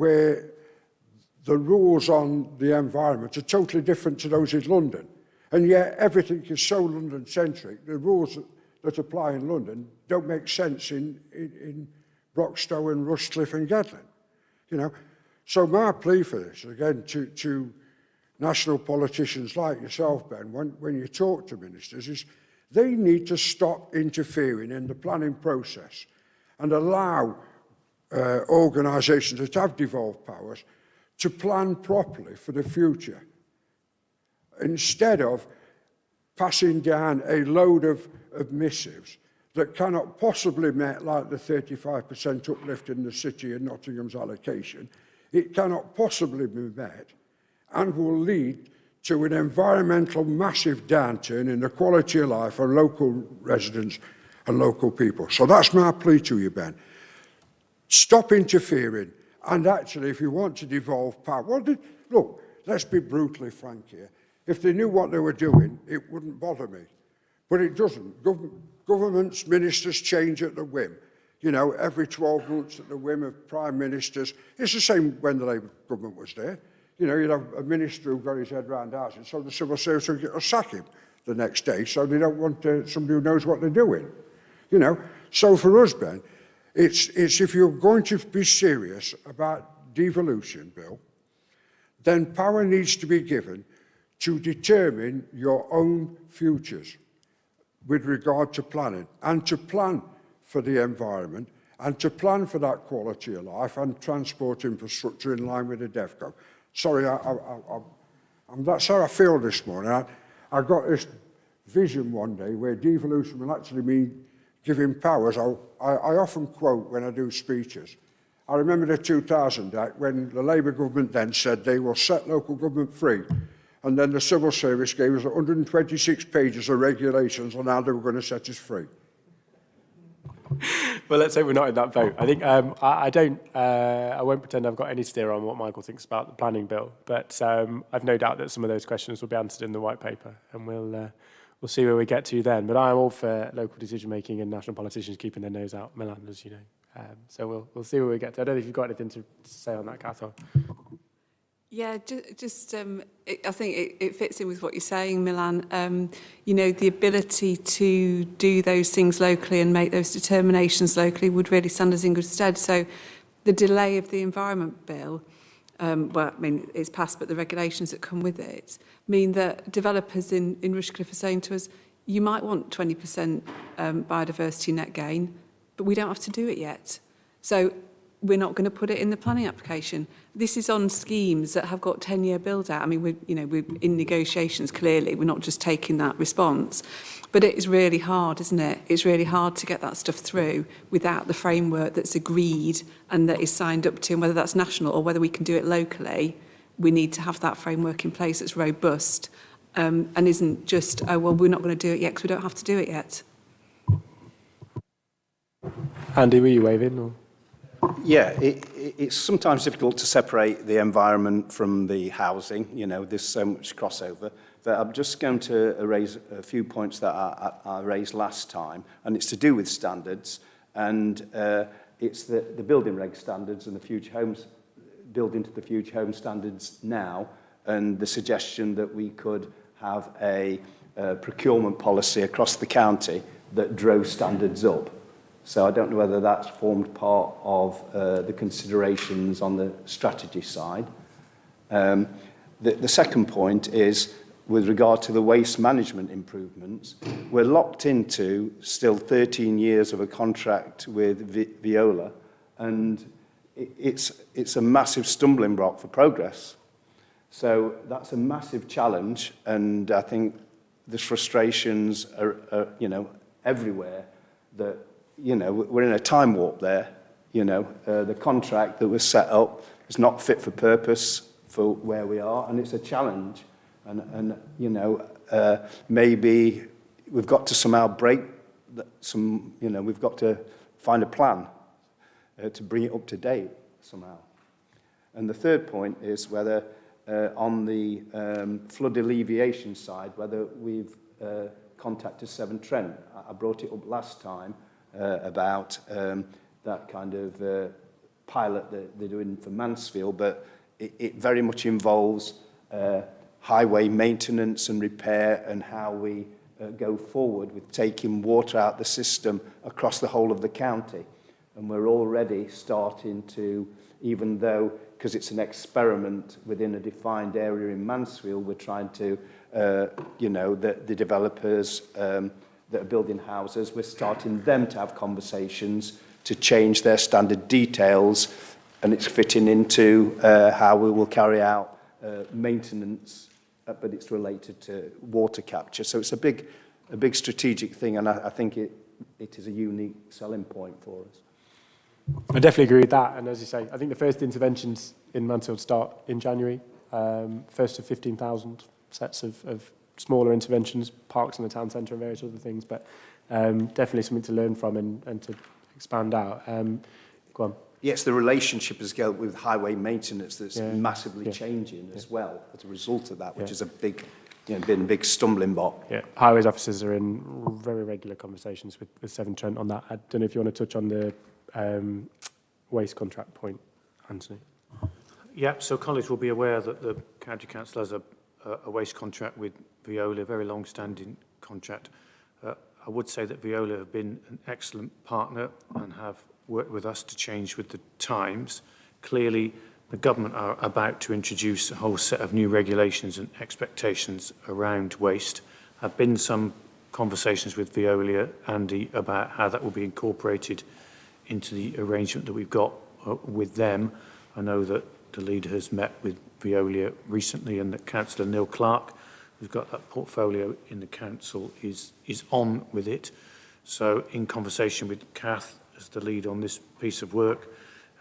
the rules on the environment are totally different to those in London. And yet everything is so London-centric. The rules that apply in London don't make sense in Broxtowe and Rushcliffe and Gedling. You know, so my plea for this, again, to national politicians like yourself, Ben, when you talk to ministers, is they need to stop interfering in the planning process and allow organisations that have devolved powers to plan properly for the future, instead of passing down a load of missives that cannot possibly met, like the 35% uplift in the City of Nottingham's allocation. It cannot possibly be met and will lead to an environmental massive downturn in the quality of life for local residents and local people. So that's my plea to you, Ben. Stop interfering, and actually, if you want to devolve power, well, look, let's be brutally frank here. If they knew what they were doing, it wouldn't bother me. But it doesn't. Governments, ministers change at the whim. You know, every 12 months at the whim of prime ministers. It's the same when the Labour government was there. You know, you'd have a minister who got his head round housing, so the civil service will sack him the next day, so they don't want somebody who knows what they're doing. You know, so for us, Ben, it's if you're going to be serious about devolution, Bill, then power needs to be given to determine your own futures with regard to planning, and to plan for the environment, and to plan for that quality of life and transport infrastructure in line with the DevCo. Sorry, that's how I feel this morning. I got this vision one day where devolution will actually mean giving powers. I often quote when I do speeches, I remember the 2000 Act when the Labour government then said they will set local government free. And then the civil service gave us 126 pages of regulations on how they were going to set us free. Well, let's hope we're not in that boat. I think I won't pretend I've got any steer on what Michael thinks about the planning bill, but I've no doubt that some of those questions will be answered in the white paper, and we'll see where we get to then. But I am all for local decision making and national politicians keeping their nose out, Milan, as you know. So we'll see where we get to. I don't know if you've got anything to say on that, Kath. Yeah, I think it fits in with what you're saying, Milan. You know, the ability to do those things locally and make those determinations locally would really stand us in good stead. So the delay of the Environment Bill, well, I mean, it's passed, but the regulations that come with it mean that developers in Rushcliffe are saying to us, you might want 20% biodiversity net gain, but we don't have to do it yet. So we're not going to put it in the planning application. This is on schemes that have got 10-year build-out. I mean, we're in negotiations, clearly. We're not just taking that response. But it is really hard, isn't it? It's really hard to get that stuff through without the framework that's agreed and that is signed up to, and whether that's national or whether we can do it locally, we need to have that framework in place that's robust and isn't just, oh, well, we're not going to do it yet because we don't have to do it yet. Andy, were you waving? Or? Yeah, it's sometimes difficult to separate the environment from the housing. You know, there's so much crossover. But I'm just going to raise a few points that I raised last time, and it's to do with standards, and it's the building reg standards and the future homes, building to the future home standards now, and the suggestion that we could have a procurement policy across the county that drove standards up. So I don't know whether that's formed part of the considerations on the strategy side. The second point is, with regard to the waste management improvements, we're locked into still 13 years of a contract with Veolia, and it's a massive stumbling block for progress. So that's a massive challenge, and I think the frustrations are everywhere that, we're in a time warp there. The contract that was set up is not fit for purpose for where we are, and it's a challenge. And maybe we've got to somehow break some, we've got to find a plan to bring it up to date somehow. And the third point is whether on the flood alleviation side, whether we've contacted Severn Trent. I brought it up last time. About that kind of pilot that they're doing for Mansfield, but it very much involves highway maintenance and repair and how we go forward with taking water out the system across the whole of the county. And we're already starting to, even though, because it's an experiment within a defined area in Mansfield, we're trying to, the developers that are building houses, we're starting them to have conversations to change their standard details, and it's fitting into how we will carry out maintenance, but it's related to water capture. So it's a big strategic thing, and I think it is a unique selling point for us. I definitely agree with that, and as you say, I think the first interventions in Mansfield start in January, first of 15,000 sets of smaller interventions, parks in the town centre and various other things, but definitely something to learn from and to expand out. Go on. Yes, the relationship as well with highway maintenance that's massively changing as well as a result of that, which is a big, been a big stumbling block. Yeah, highways officers are in very regular conversations with Severn Trent on that. I don't know if you want to touch on the waste contract point, Anthony. Yeah, so colleagues will be aware that the County Council has a waste contract with Veolia, a very long-standing contract. I would say that Veolia have been an excellent partner and have worked with us to change with the times. Clearly, the government are about to introduce a whole set of new regulations and expectations around waste. There have been some conversations with Veolia, Andy, about how that will be incorporated into the arrangement that we've got with them. I know that the leader has met with Veolia recently, and that Councillor Neil Clark, who's got that portfolio in the council, is on with it. So in conversation with Kath as the lead on this piece of work,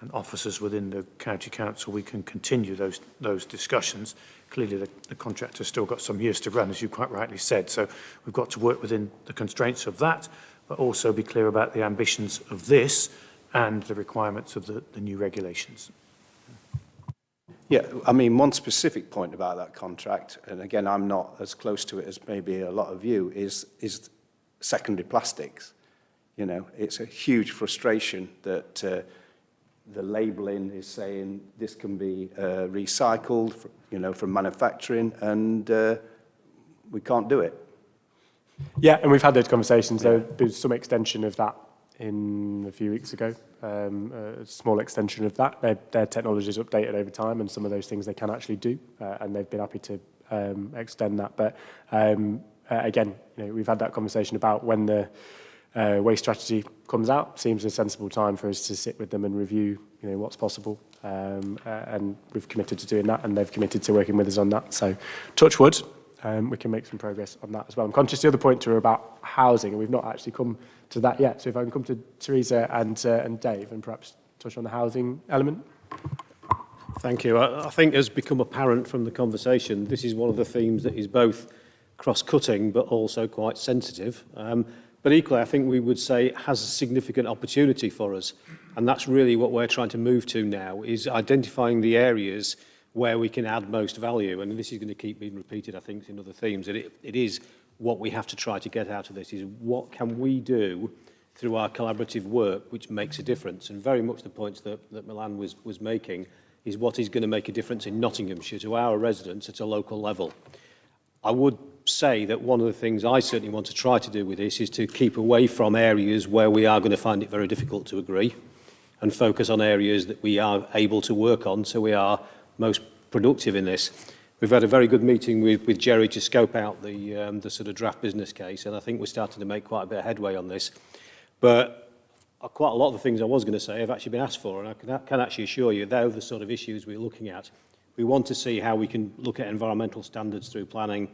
and officers within the county council, we can continue those discussions. Clearly, the contractor's still got some years to run, as you quite rightly said, so we've got to work within the constraints of that, but also be clear about the ambitions of this and the requirements of the new regulations. Yeah, I mean, one specific point about that contract, and again, I'm not as close to it as maybe a lot of you, is secondary plastics. You know, it's a huge frustration that the labelling is saying this can be recycled, you know, from manufacturing, and we can't do it. Yeah, and we've had those conversations. There's some extension of that in a few weeks ago, a small extension of that. Their technology is updated over time, and some of those things they can actually do, and they've been happy to extend that. But again, you know, we've had that conversation about when the waste strategy comes out. Seems a sensible time for us to sit with them and review, you know, what's possible. And we've committed to doing that, and they've committed to working with us on that. So, touch wood, we can make some progress on that as well. I'm conscious the other point to her about housing, and we've not actually come to that yet. So if I can come to Teresa and Dave, and perhaps touch on the housing element. Thank you. I think as become apparent from the conversation, this is one of the themes that is both cross-cutting but also quite sensitive. But equally, I think we would say it has a significant opportunity for us. And that's really what we're trying to move to now, is identifying the areas where we can add most value. And this is going to keep being repeated, I think, in other themes. And it is what we have to try to get out of this, is what can we do through our collaborative work which makes a difference. And very much the points that Milan was making is what is going to make a difference in Nottinghamshire to our residents at a local level. I would say that one of the things I certainly want to try to do with this is to keep away from areas where we are going to find it very difficult to agree, and focus on areas that we are able to work on so we are most productive in this. We've had a very good meeting with Jerry to scope out the sort of draft business case, and I think we're starting to make quite a bit of headway on this. But quite a lot of the things I was going to say have actually been asked for, and I can actually assure you they're the sort of issues we're looking at. We want to see how we can look at environmental standards through planning.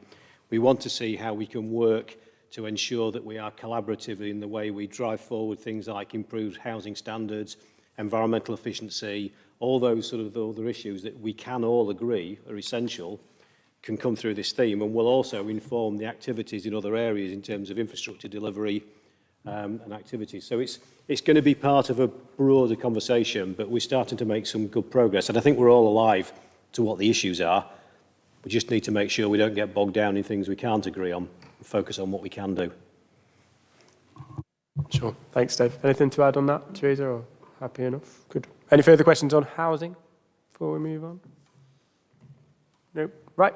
We want to see how we can work to ensure that we are collaborative in the way we drive forward things like improved housing standards, environmental efficiency, all those sort of other issues that we can all agree are essential can come through this theme, and will also inform the activities in other areas in terms of infrastructure delivery and activities. So it's going to be part of a broader conversation, but we're starting to make some good progress, and I think we're all alive to what the issues are. We just need to make sure we don't get bogged down in things we can't agree on and focus on what we can do. Sure. Thanks, Dave. Anything to add on that, Teresa, or happy enough? Good. Any further questions on housing before we move on? Nope. Right.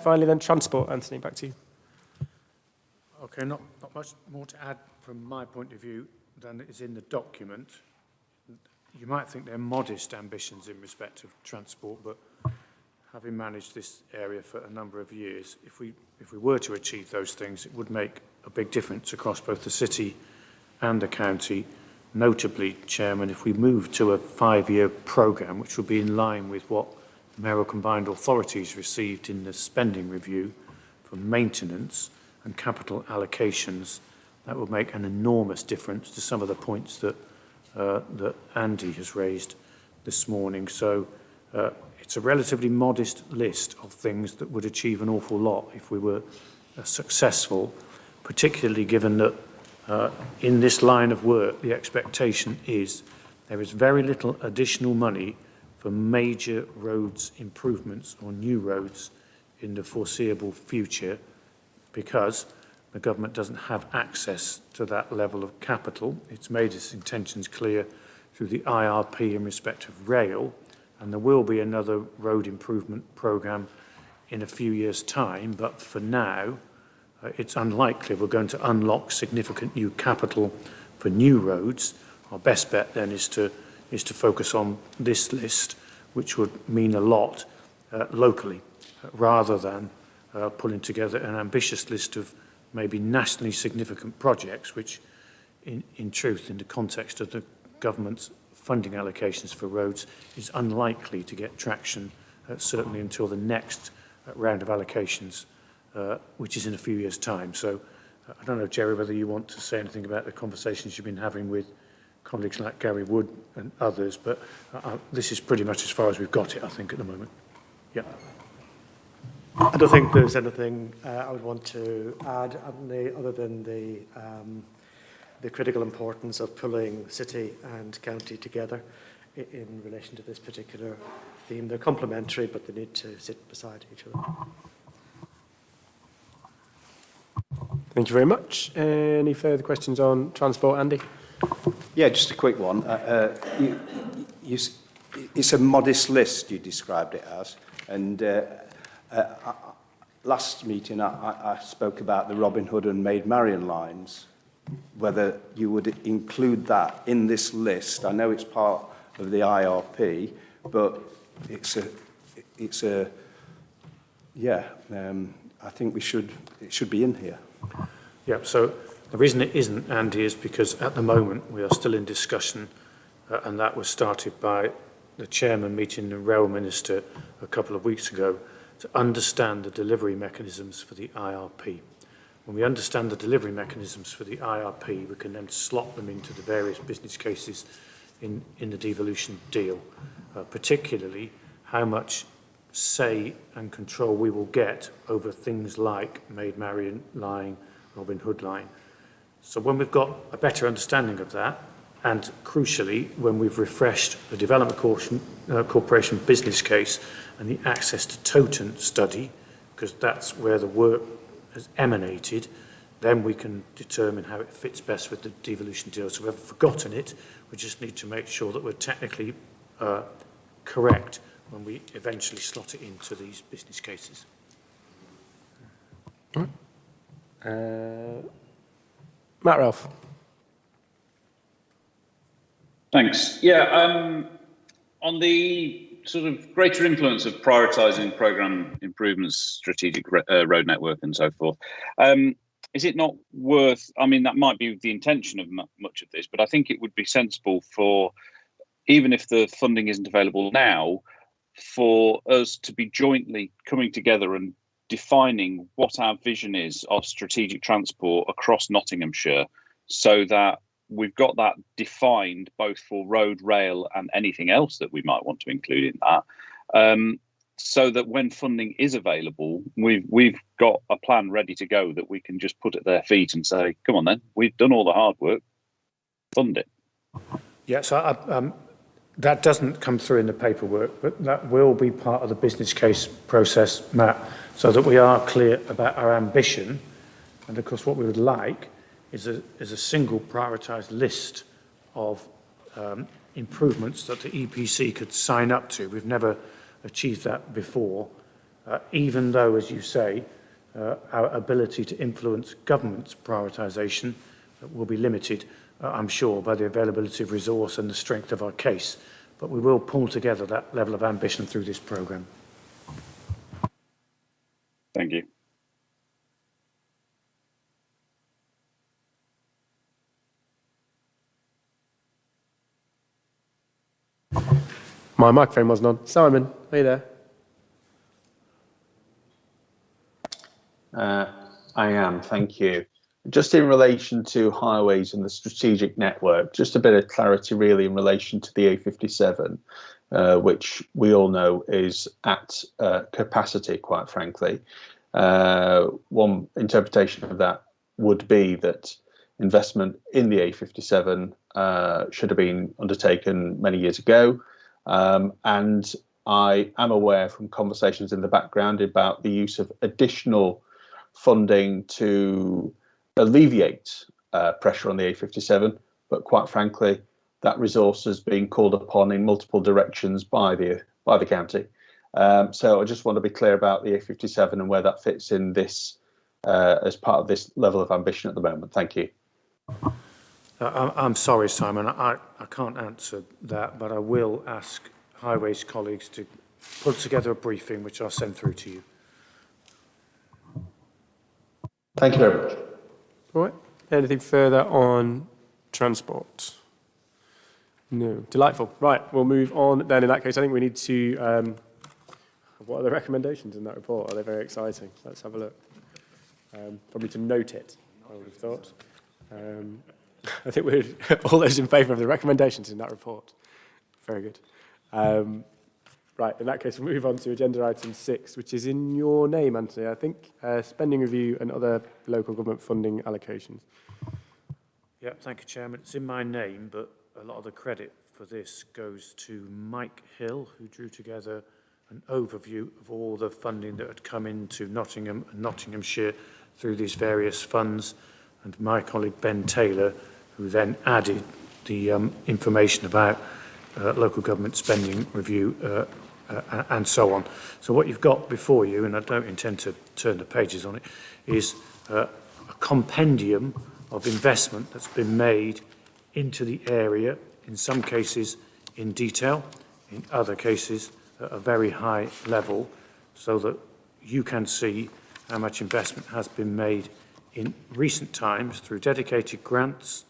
Finally then, transport. Anthony, back to you. Okay, not much more to add from my point of view than is in the document. You might think they're modest ambitions in respect of transport, but having managed this area for a number of years, if we were to achieve those things, it would make a big difference across both the city and the county. Notably, Chairman, if we move to a 5-year programme, which would be in line with what the mayoral combined authorities received in the spending review for maintenance and capital allocations, that would make an enormous difference to some of the points that Andy has raised this morning. So it's a relatively modest list of things that would achieve an awful lot if we were successful, particularly given that in this line of work, the expectation is there is very little additional money for major roads improvements or new roads in the foreseeable future, because the government doesn't have access to that level of capital. It's made its intentions clear through the IRP in respect of rail, and there will be another road improvement programme in a few years' time, but for now, it's unlikely we're going to unlock significant new capital for new roads. Our best bet then is to focus on this list, which would mean a lot locally, rather than pulling together an ambitious list of maybe nationally significant projects, which in truth, in the context of the government's funding allocations for roads, is unlikely to get traction, certainly until the next round of allocations, which is in a few years' time. So I don't know, Jerry, whether you want to say anything about the conversations you've been having with colleagues like Gary Wood and others, but this is pretty much as far as we've got it, I think, at the moment. Yeah. I don't think there's anything I would want to add, Anthony, other than the critical importance of pulling city and county together in relation to this particular theme. They're complementary, but they need to sit beside each other. Thank you very much. Any further questions on transport, Andy? Yeah, just a quick one. It's a modest list, you described it as, and last meeting I spoke about the Robin Hood and Maid Marian lines, whether you would include that in this list. I know it's part of the IRP, but I think it should be in here. Yeah, so the reason it isn't, Andy, is because at the moment we are still in discussion, and that was started by the chairman meeting the rail minister a couple of weeks ago to understand the delivery mechanisms for the IRP. When we understand the delivery mechanisms for the IRP, we can then slot them into the various business cases in the devolution deal, particularly how much say and control we will get over things like Maid Marian line, Robin Hood line. So when we've got a better understanding of that, and crucially, when we've refreshed the Development Corporation business case and the access to totem study, because that's where the work has emanated, then we can determine how it fits best with the devolution deal. So we haven't forgotten it, we just need to make sure that we're technically correct when we eventually slot it into these business cases. All right. Matt Ralph. Thanks. Yeah, on the sort of greater influence of prioritising programme improvements, strategic road network and so forth, is it not worth, I mean, that might be the intention of much of this, but I think it would be sensible for, even if the funding isn't available now, for us to be jointly coming together and defining what our vision is of strategic transport across Nottinghamshire, so that we've got that defined both for road, rail and anything else that we might want to include in that, so that when funding is available, we've got a plan ready to go that we can just put at their feet and say, come on then, we've done all the hard work, fund it. Yeah, so that doesn't come through in the paperwork, but that will be part of the business case process, Matt, so that we are clear about our ambition. And of course, what we would like is a single prioritised list of improvements that the EPC could sign up to. We've never achieved that before, even though, as you say, our ability to influence government's prioritisation will be limited, I'm sure, by the availability of resource and the strength of our case. But we will pull together that level of ambition through this programme. Thank you. My microphone wasn't on. Simon, are you there? I am, thank you. Just in relation to highways and the strategic network, just a bit of clarity really in relation to the A57, which we all know is at capacity, quite frankly. One interpretation of that would be that investment in the A57 should have been undertaken many years ago. And I am aware from conversations in the background about the use of additional funding to alleviate pressure on the A57, but quite frankly, that resource is being called upon in multiple directions by the county. So I just want to be clear about the A57 and where that fits in this as part of this level of ambition at the moment. Thank you. I'm sorry, Simon, I can't answer that, but I will ask Highways colleagues to put together a briefing, which I'll send through to you. Thank you very much. All right. Anything further on transport? No. Delightful. Right, we'll move on then. In that case, I think we need to... what are the recommendations in that report? Are they very exciting? Let's have a look. Probably to note it, I would have thought. I think we're all those in favour of the recommendations in that report. Very good. Right, in that case, we'll move on to agenda item 6, which is in your name, Anthony, I think, spending review and other local government funding allocations. Yeah, thank you, Chairman. It's in my name, but a lot of the credit for this goes to Mike Hill, who drew together an overview of all the funding that had come into Nottingham and Nottinghamshire through these various funds, and my colleague Ben Taylor, who then added the information about local government spending review and so on. So what you've got before you, and I don't intend to turn the pages on it, is a compendium of investment that's been made into the area, in some cases in detail, in other cases at a very high level, so that you can see how much investment has been made in recent times through dedicated grants,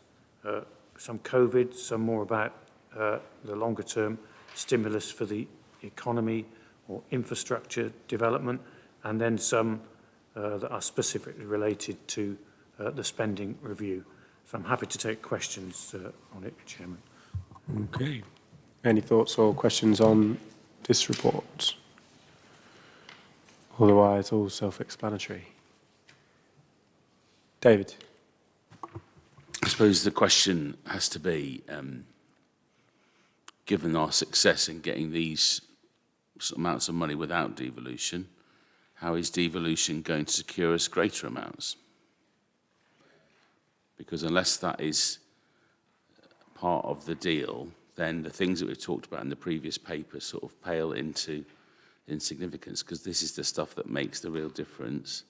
some COVID, some more about the longer term stimulus for the economy or infrastructure development, and then some that are specifically related to the spending review. So I'm happy to take questions on it, Chairman. Okay. Any thoughts or questions on this report? Otherwise, all self-explanatory. David? I suppose the question has to be, given our success in getting these amounts of money without devolution, how is devolution going to secure us greater amounts? Because unless that is part of the deal, then the things that we've talked about in the previous paper sort of pale into insignificance, because this is the stuff that makes the real difference.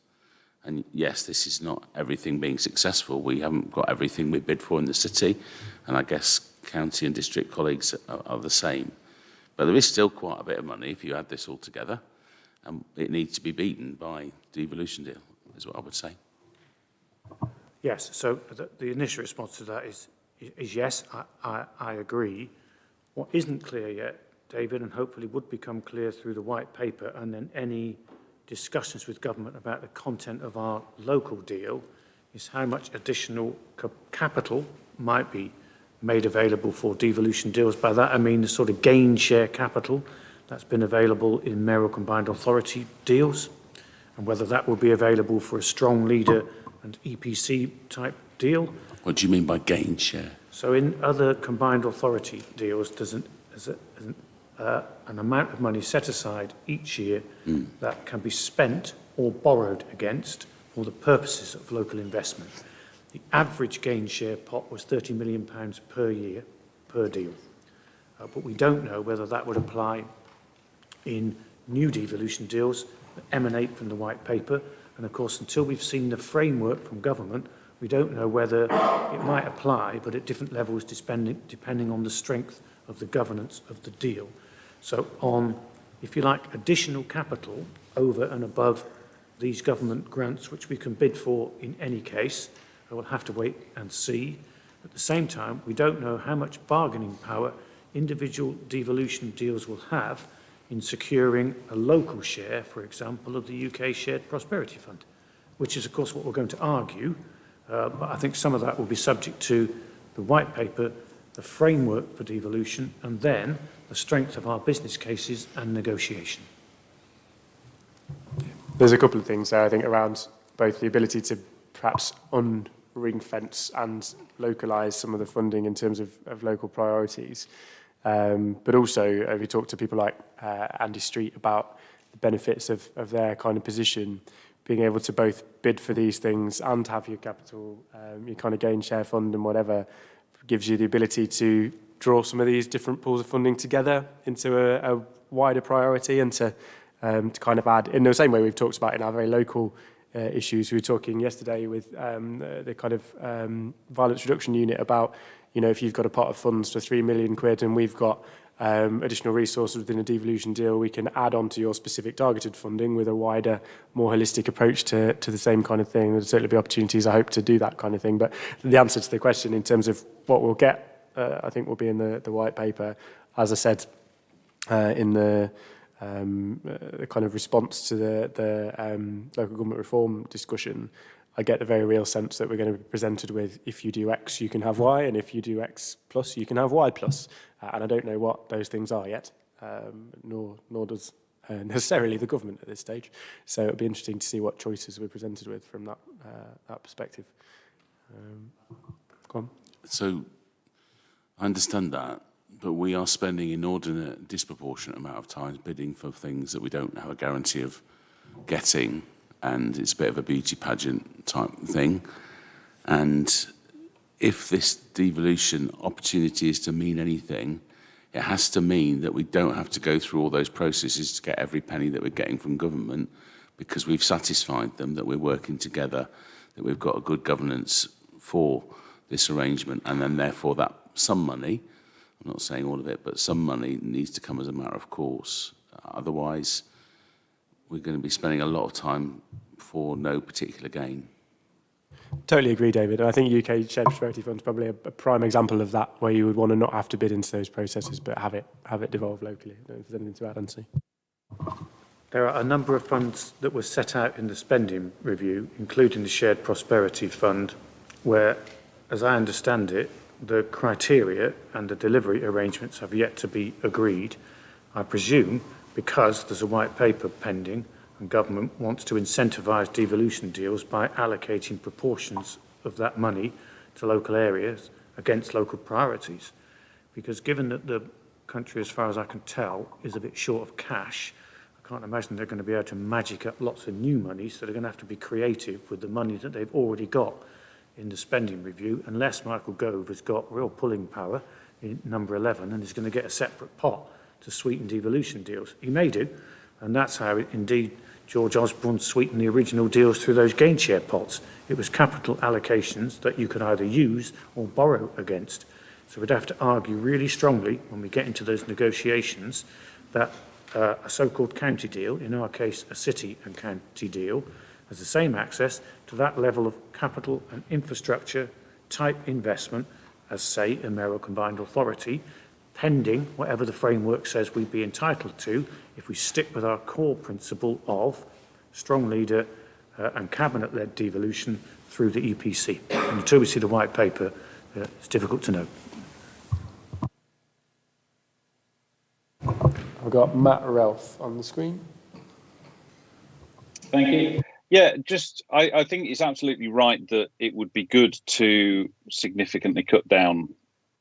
And yes, this is not everything being successful. We haven't got everything we bid for in the city, and I guess county and district colleagues are the same. But there is still quite a bit of money if you add this all together, and it needs to be beaten by devolution deal, is what I would say. Yes, so the initial response to that is yes, I agree. What isn't clear yet, David, and hopefully would become clear through the white paper and then any discussions with government about the content of our local deal, is how much additional capital might be made available for devolution deals. By that I mean the sort of gain share capital that's been available in mayoral combined authority deals, and whether that will be available for a strong leader and EPC type deal. What do you mean by gain share? So in other combined authority deals, there's an amount of money set aside each year that can be spent or borrowed against for the purposes of local investment. The average gain share pot was £30 million per year, per deal. But we don't know whether that would apply in new devolution deals that emanate from the white paper. And of course, until we've seen the framework from government, we don't know whether it might apply, but at different levels depending on the strength of the governance of the deal. So on, if you like, additional capital over and above these government grants, which we can bid for in any case, I will have to wait and see. At the same time, we don't know how much bargaining power individual devolution deals will have in securing a local share, for example, of the UK Shared Prosperity Fund, which is, of course, what we're going to argue. But I think some of that will be subject to the white paper, the framework for devolution, and then the strength of our business cases and negotiation. There's a couple of things there, I think, around both the ability to perhaps ring fence and localise some of the funding in terms of local priorities. But also, if you talk to people like Andy Street about the benefits of their kind of position, being able to both bid for these things and have your capital, your kind of gain share fund and whatever, gives you the ability to draw some of these different pools of funding together into a wider priority, and to kind of add, in the same way we've talked about in our very local issues. We were talking yesterday with the kind of violence reduction unit about, you know, if you've got a pot of funds for £3 million and we've got additional resources within a devolution deal, we can add on to your specific targeted funding with a wider, more holistic approach to the same kind of thing. There'll certainly be opportunities, I hope, to do that kind of thing. But the answer to the question in terms of what we'll get, I think will be in the white paper. As I said, in the kind of response to the local government reform discussion, I get the very real sense that we're going to be presented with, if you do X, you can have Y, and if you do X plus, you can have Y plus. And I don't know what those things are yet, nor does necessarily the government at this stage. So it'll be interesting to see what choices we're presented with from that perspective. Go on. So I understand that, but we are spending inordinate, disproportionate amount of time bidding for things that we don't have a guarantee of getting, and it's a bit of a beauty pageant type thing. And if this devolution opportunity is to mean anything, it has to mean that we don't have to go through all those processes to get every penny that we're getting from government, because we've satisfied them that we're working together, that we've got a good governance for this arrangement, and then therefore that some money, I'm not saying all of it, but some money needs to come as a matter of course. Otherwise, we're going to be spending a lot of time for no particular gain. Totally agree, David. And I think UK Shared Prosperity Fund is probably a prime example of that, where you would want to not have to bid into those processes, but have it devolve locally. I don't know if there's anything to add, Anthony. There are a number of funds that were set out in the spending review, including the Shared Prosperity Fund, where, as I understand it, the criteria and the delivery arrangements have yet to be agreed. I presume because there's a white paper pending and government wants to incentivise devolution deals by allocating proportions of that money to local areas against local priorities. Because given that the country, as far as I can tell, is a bit short of cash, I can't imagine they're going to be able to magic up lots of new money, so they're going to have to be creative with the money that they've already got in the spending review, unless Michael Gove has got real pulling power in number 11 and is going to get a separate pot to sweeten devolution deals. He may do, and that's how, indeed, George Osborne sweetened the original deals through those gain share pots. It was capital allocations that you could either use or borrow against. So we'd have to argue really strongly when we get into those negotiations that a so-called county deal, in our case a city and county deal, has the same access to that level of capital and infrastructure type investment as, say, a mayoral combined authority, pending whatever the framework says we'd be entitled to if we stick with our core principle of strong leader and cabinet-led devolution through the EPC. And until we see the white paper, it's difficult to know. I've got Matt Relf on the screen. Thank you. Yeah, I think it's absolutely right that it would be good to significantly cut down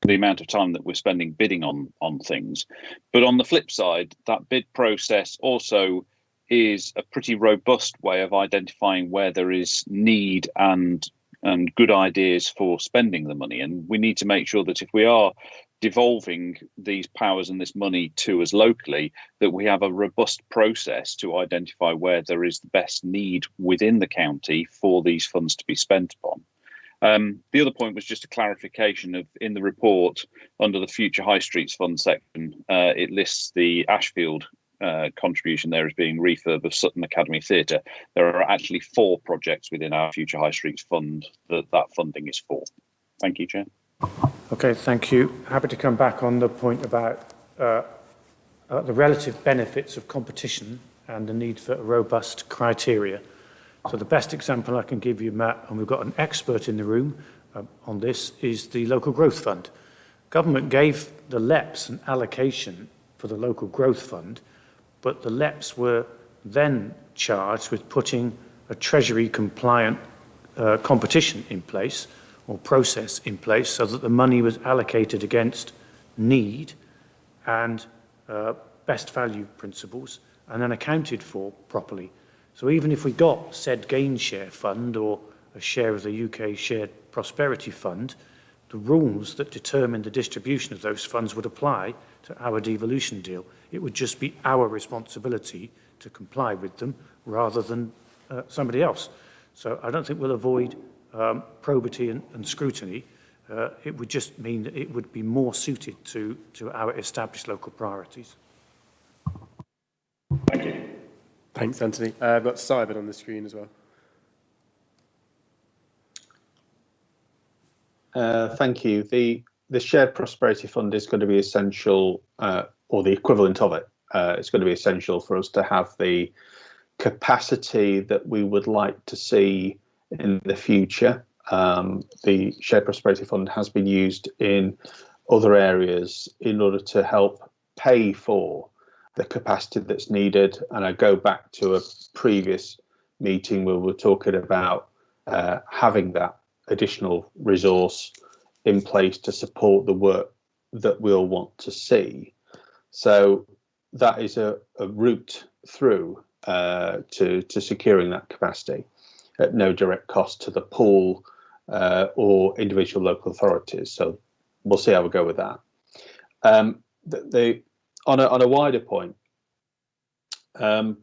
the amount of time that we're spending bidding on things. But on the flip side, that bid process also is a pretty robust way of identifying where there is need and good ideas for spending the money. And we need to make sure that if we are devolving these powers and this money to us locally, that we have a robust process to identify where there is the best need within the county for these funds to be spent upon. The other point was just a clarification of, in the report under the Future High Streets Fund section, it lists the Ashfield contribution there as being refurb of Sutton Academy Theatre. There are actually 4 projects within our Future High Streets Fund that funding is for. Thank you, Chair. Okay, thank you. Happy to come back on the point about the relative benefits of competition and the need for robust criteria. So the best example I can give you, Matt, and we've got an expert in the room on this, is the Local Growth Fund. Government gave the LEPs an allocation for the Local Growth Fund, but the LEPs were then charged with putting a Treasury compliant competition in place, or process in place, so that the money was allocated against need and best value principles, and then accounted for properly. So even if we got said gain share fund or a share of the UK Shared Prosperity Fund, the rules that determine the distribution of those funds would apply to our devolution deal. It would just be our responsibility to comply with them rather than somebody else. So I don't think we'll avoid probity and scrutiny. It would just mean that it would be more suited to our established local priorities. Thank you. Thanks, Anthony. I've got Simon on the screen as well. Thank you. The Shared Prosperity Fund is going to be essential, or the equivalent of it. It's going to be essential for us to have the capacity that we would like to see in the future. The Shared Prosperity Fund has been used in other areas in order to help pay for the capacity that's needed. And I go back to a previous meeting where we were talking about having that additional resource in place to support the work that we'll want to see. So that is a route through to securing that capacity at no direct cost to the pool or individual local authorities. So we'll see how we go with that. On a wider point, and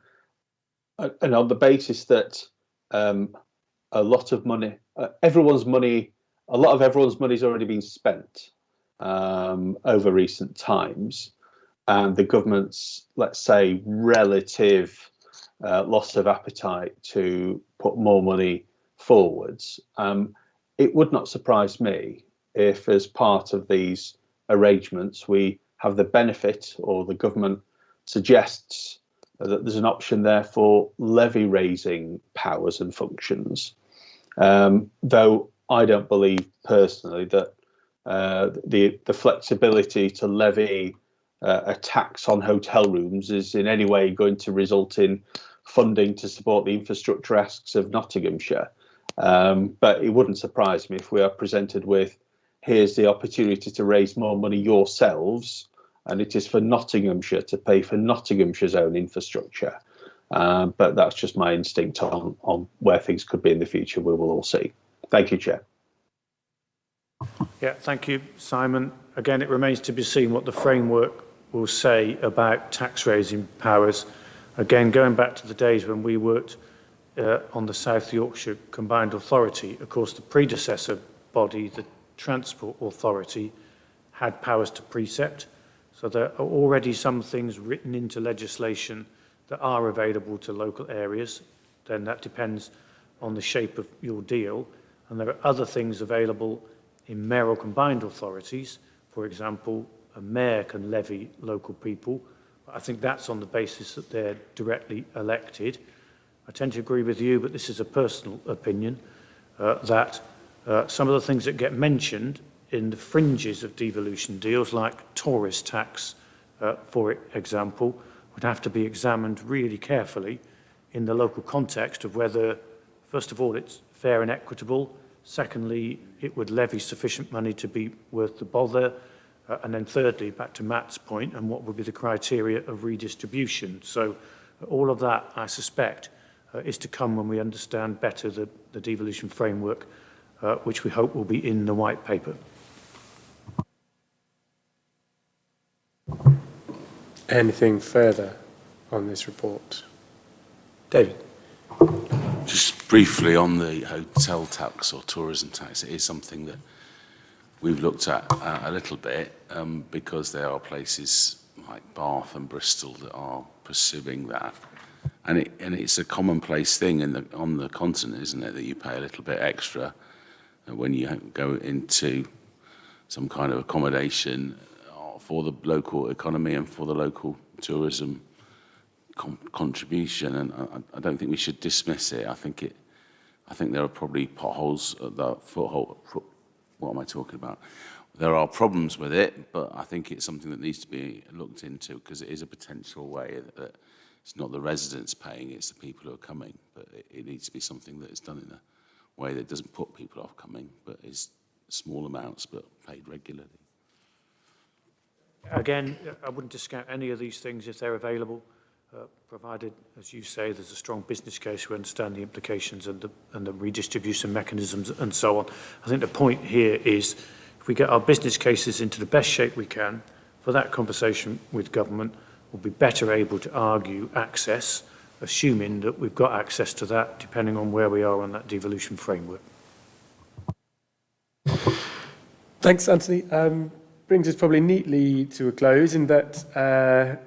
on the basis that a lot of money, everyone's money has already been spent over recent times, and the government's, let's say, relative loss of appetite to put more money forwards, it would not surprise me if, as part of these arrangements, we have the benefit, or the government suggests that there's an option there for levy raising powers and functions. Though I don't believe personally that the flexibility to levy a tax on hotel rooms is in any way going to result in funding to support the infrastructure asks of Nottinghamshire. But it wouldn't surprise me if we are presented with, here's the opportunity to raise more money yourselves, and it is for Nottinghamshire to pay for Nottinghamshire's own infrastructure. But that's just my instinct on where things could be in the future. We will all see. Thank you, Chair. Yeah, thank you, Simon. Again, it remains to be seen what the framework will say about tax raising powers. Again, going back to the days when we worked on the South Yorkshire Combined Authority, of course, the predecessor body, the Transport Authority, had powers to precept. So there are already some things written into legislation that are available to local areas. Then that depends on the shape of your deal. And there are other things available in mayoral combined authorities. For example, a mayor can levy local people. I think that's on the basis that they're directly elected. I tend to agree with you, but this is a personal opinion, that some of the things that get mentioned in the fringes of devolution deals, like tourist tax, for example, would have to be examined really carefully in the local context of whether, first of all, it's fair and equitable. Secondly, it would levy sufficient money to be worth the bother. And then thirdly, back to Matt's point, and what would be the criteria of redistribution. So all of that, I suspect, is to come when we understand better the devolution framework, which we hope will be in the white paper. Anything further on this report? David? Just briefly on the hotel tax or tourism tax, it is something that we've looked at a little bit because there are places like Bath and Bristol that are pursuing that. And it's a commonplace thing on the continent, isn't it, that you pay a little bit extra when you go into some kind of accommodation for the local economy and for the local tourism contribution. And I don't think we should dismiss it. I think there are probably potholes at the foothold. What am I talking about? There are problems with it, but I think it's something that needs to be looked into because it is a potential way that it's not the residents paying, it's the people who are coming. But it needs to be something that is done in a way that doesn't put people off coming, but is small amounts but paid regularly. Again, I wouldn't discount any of these things if they're available, provided, as you say, there's a strong business case, we understand the implications and the redistribution mechanisms and so on. I think the point here is if we get our business cases into the best shape we can for that conversation with government, we'll be better able to argue access, assuming that we've got access to that, depending on where we are on that devolution framework. Thanks, Anthony. Brings us probably neatly to a close in that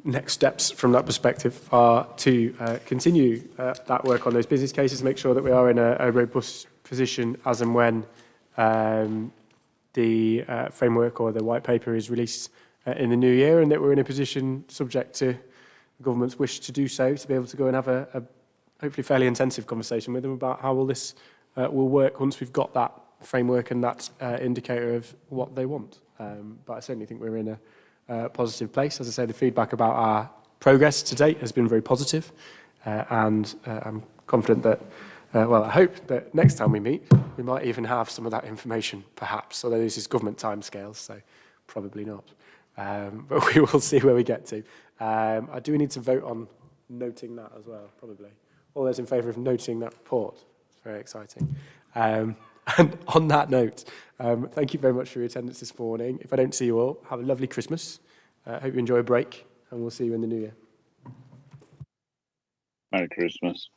next steps from that perspective are to continue that work on those business cases, make sure that we are in a robust position as and when the framework or the white paper is released in the new year, and that we're in a position, subject to the government's wish to do so, to be able to go and have a hopefully fairly intensive conversation with them about how all this will work once we've got that framework and that indicator of what they want. But I certainly think we're in a positive place. As I say, the feedback about our progress to date has been very positive, and I'm confident that, well, I hope that next time we meet, we might even have some of that information, perhaps, although this is government timescales, so probably not. But we will see where we get to. I do need to vote on noting that as well, probably. All those in favour of noting that report. It's very exciting. And on that note, thank you very much for your attendance this morning. If I don't see you all, have a lovely Christmas. Hope you enjoy a break, and we'll see you in the new year. Merry Christmas.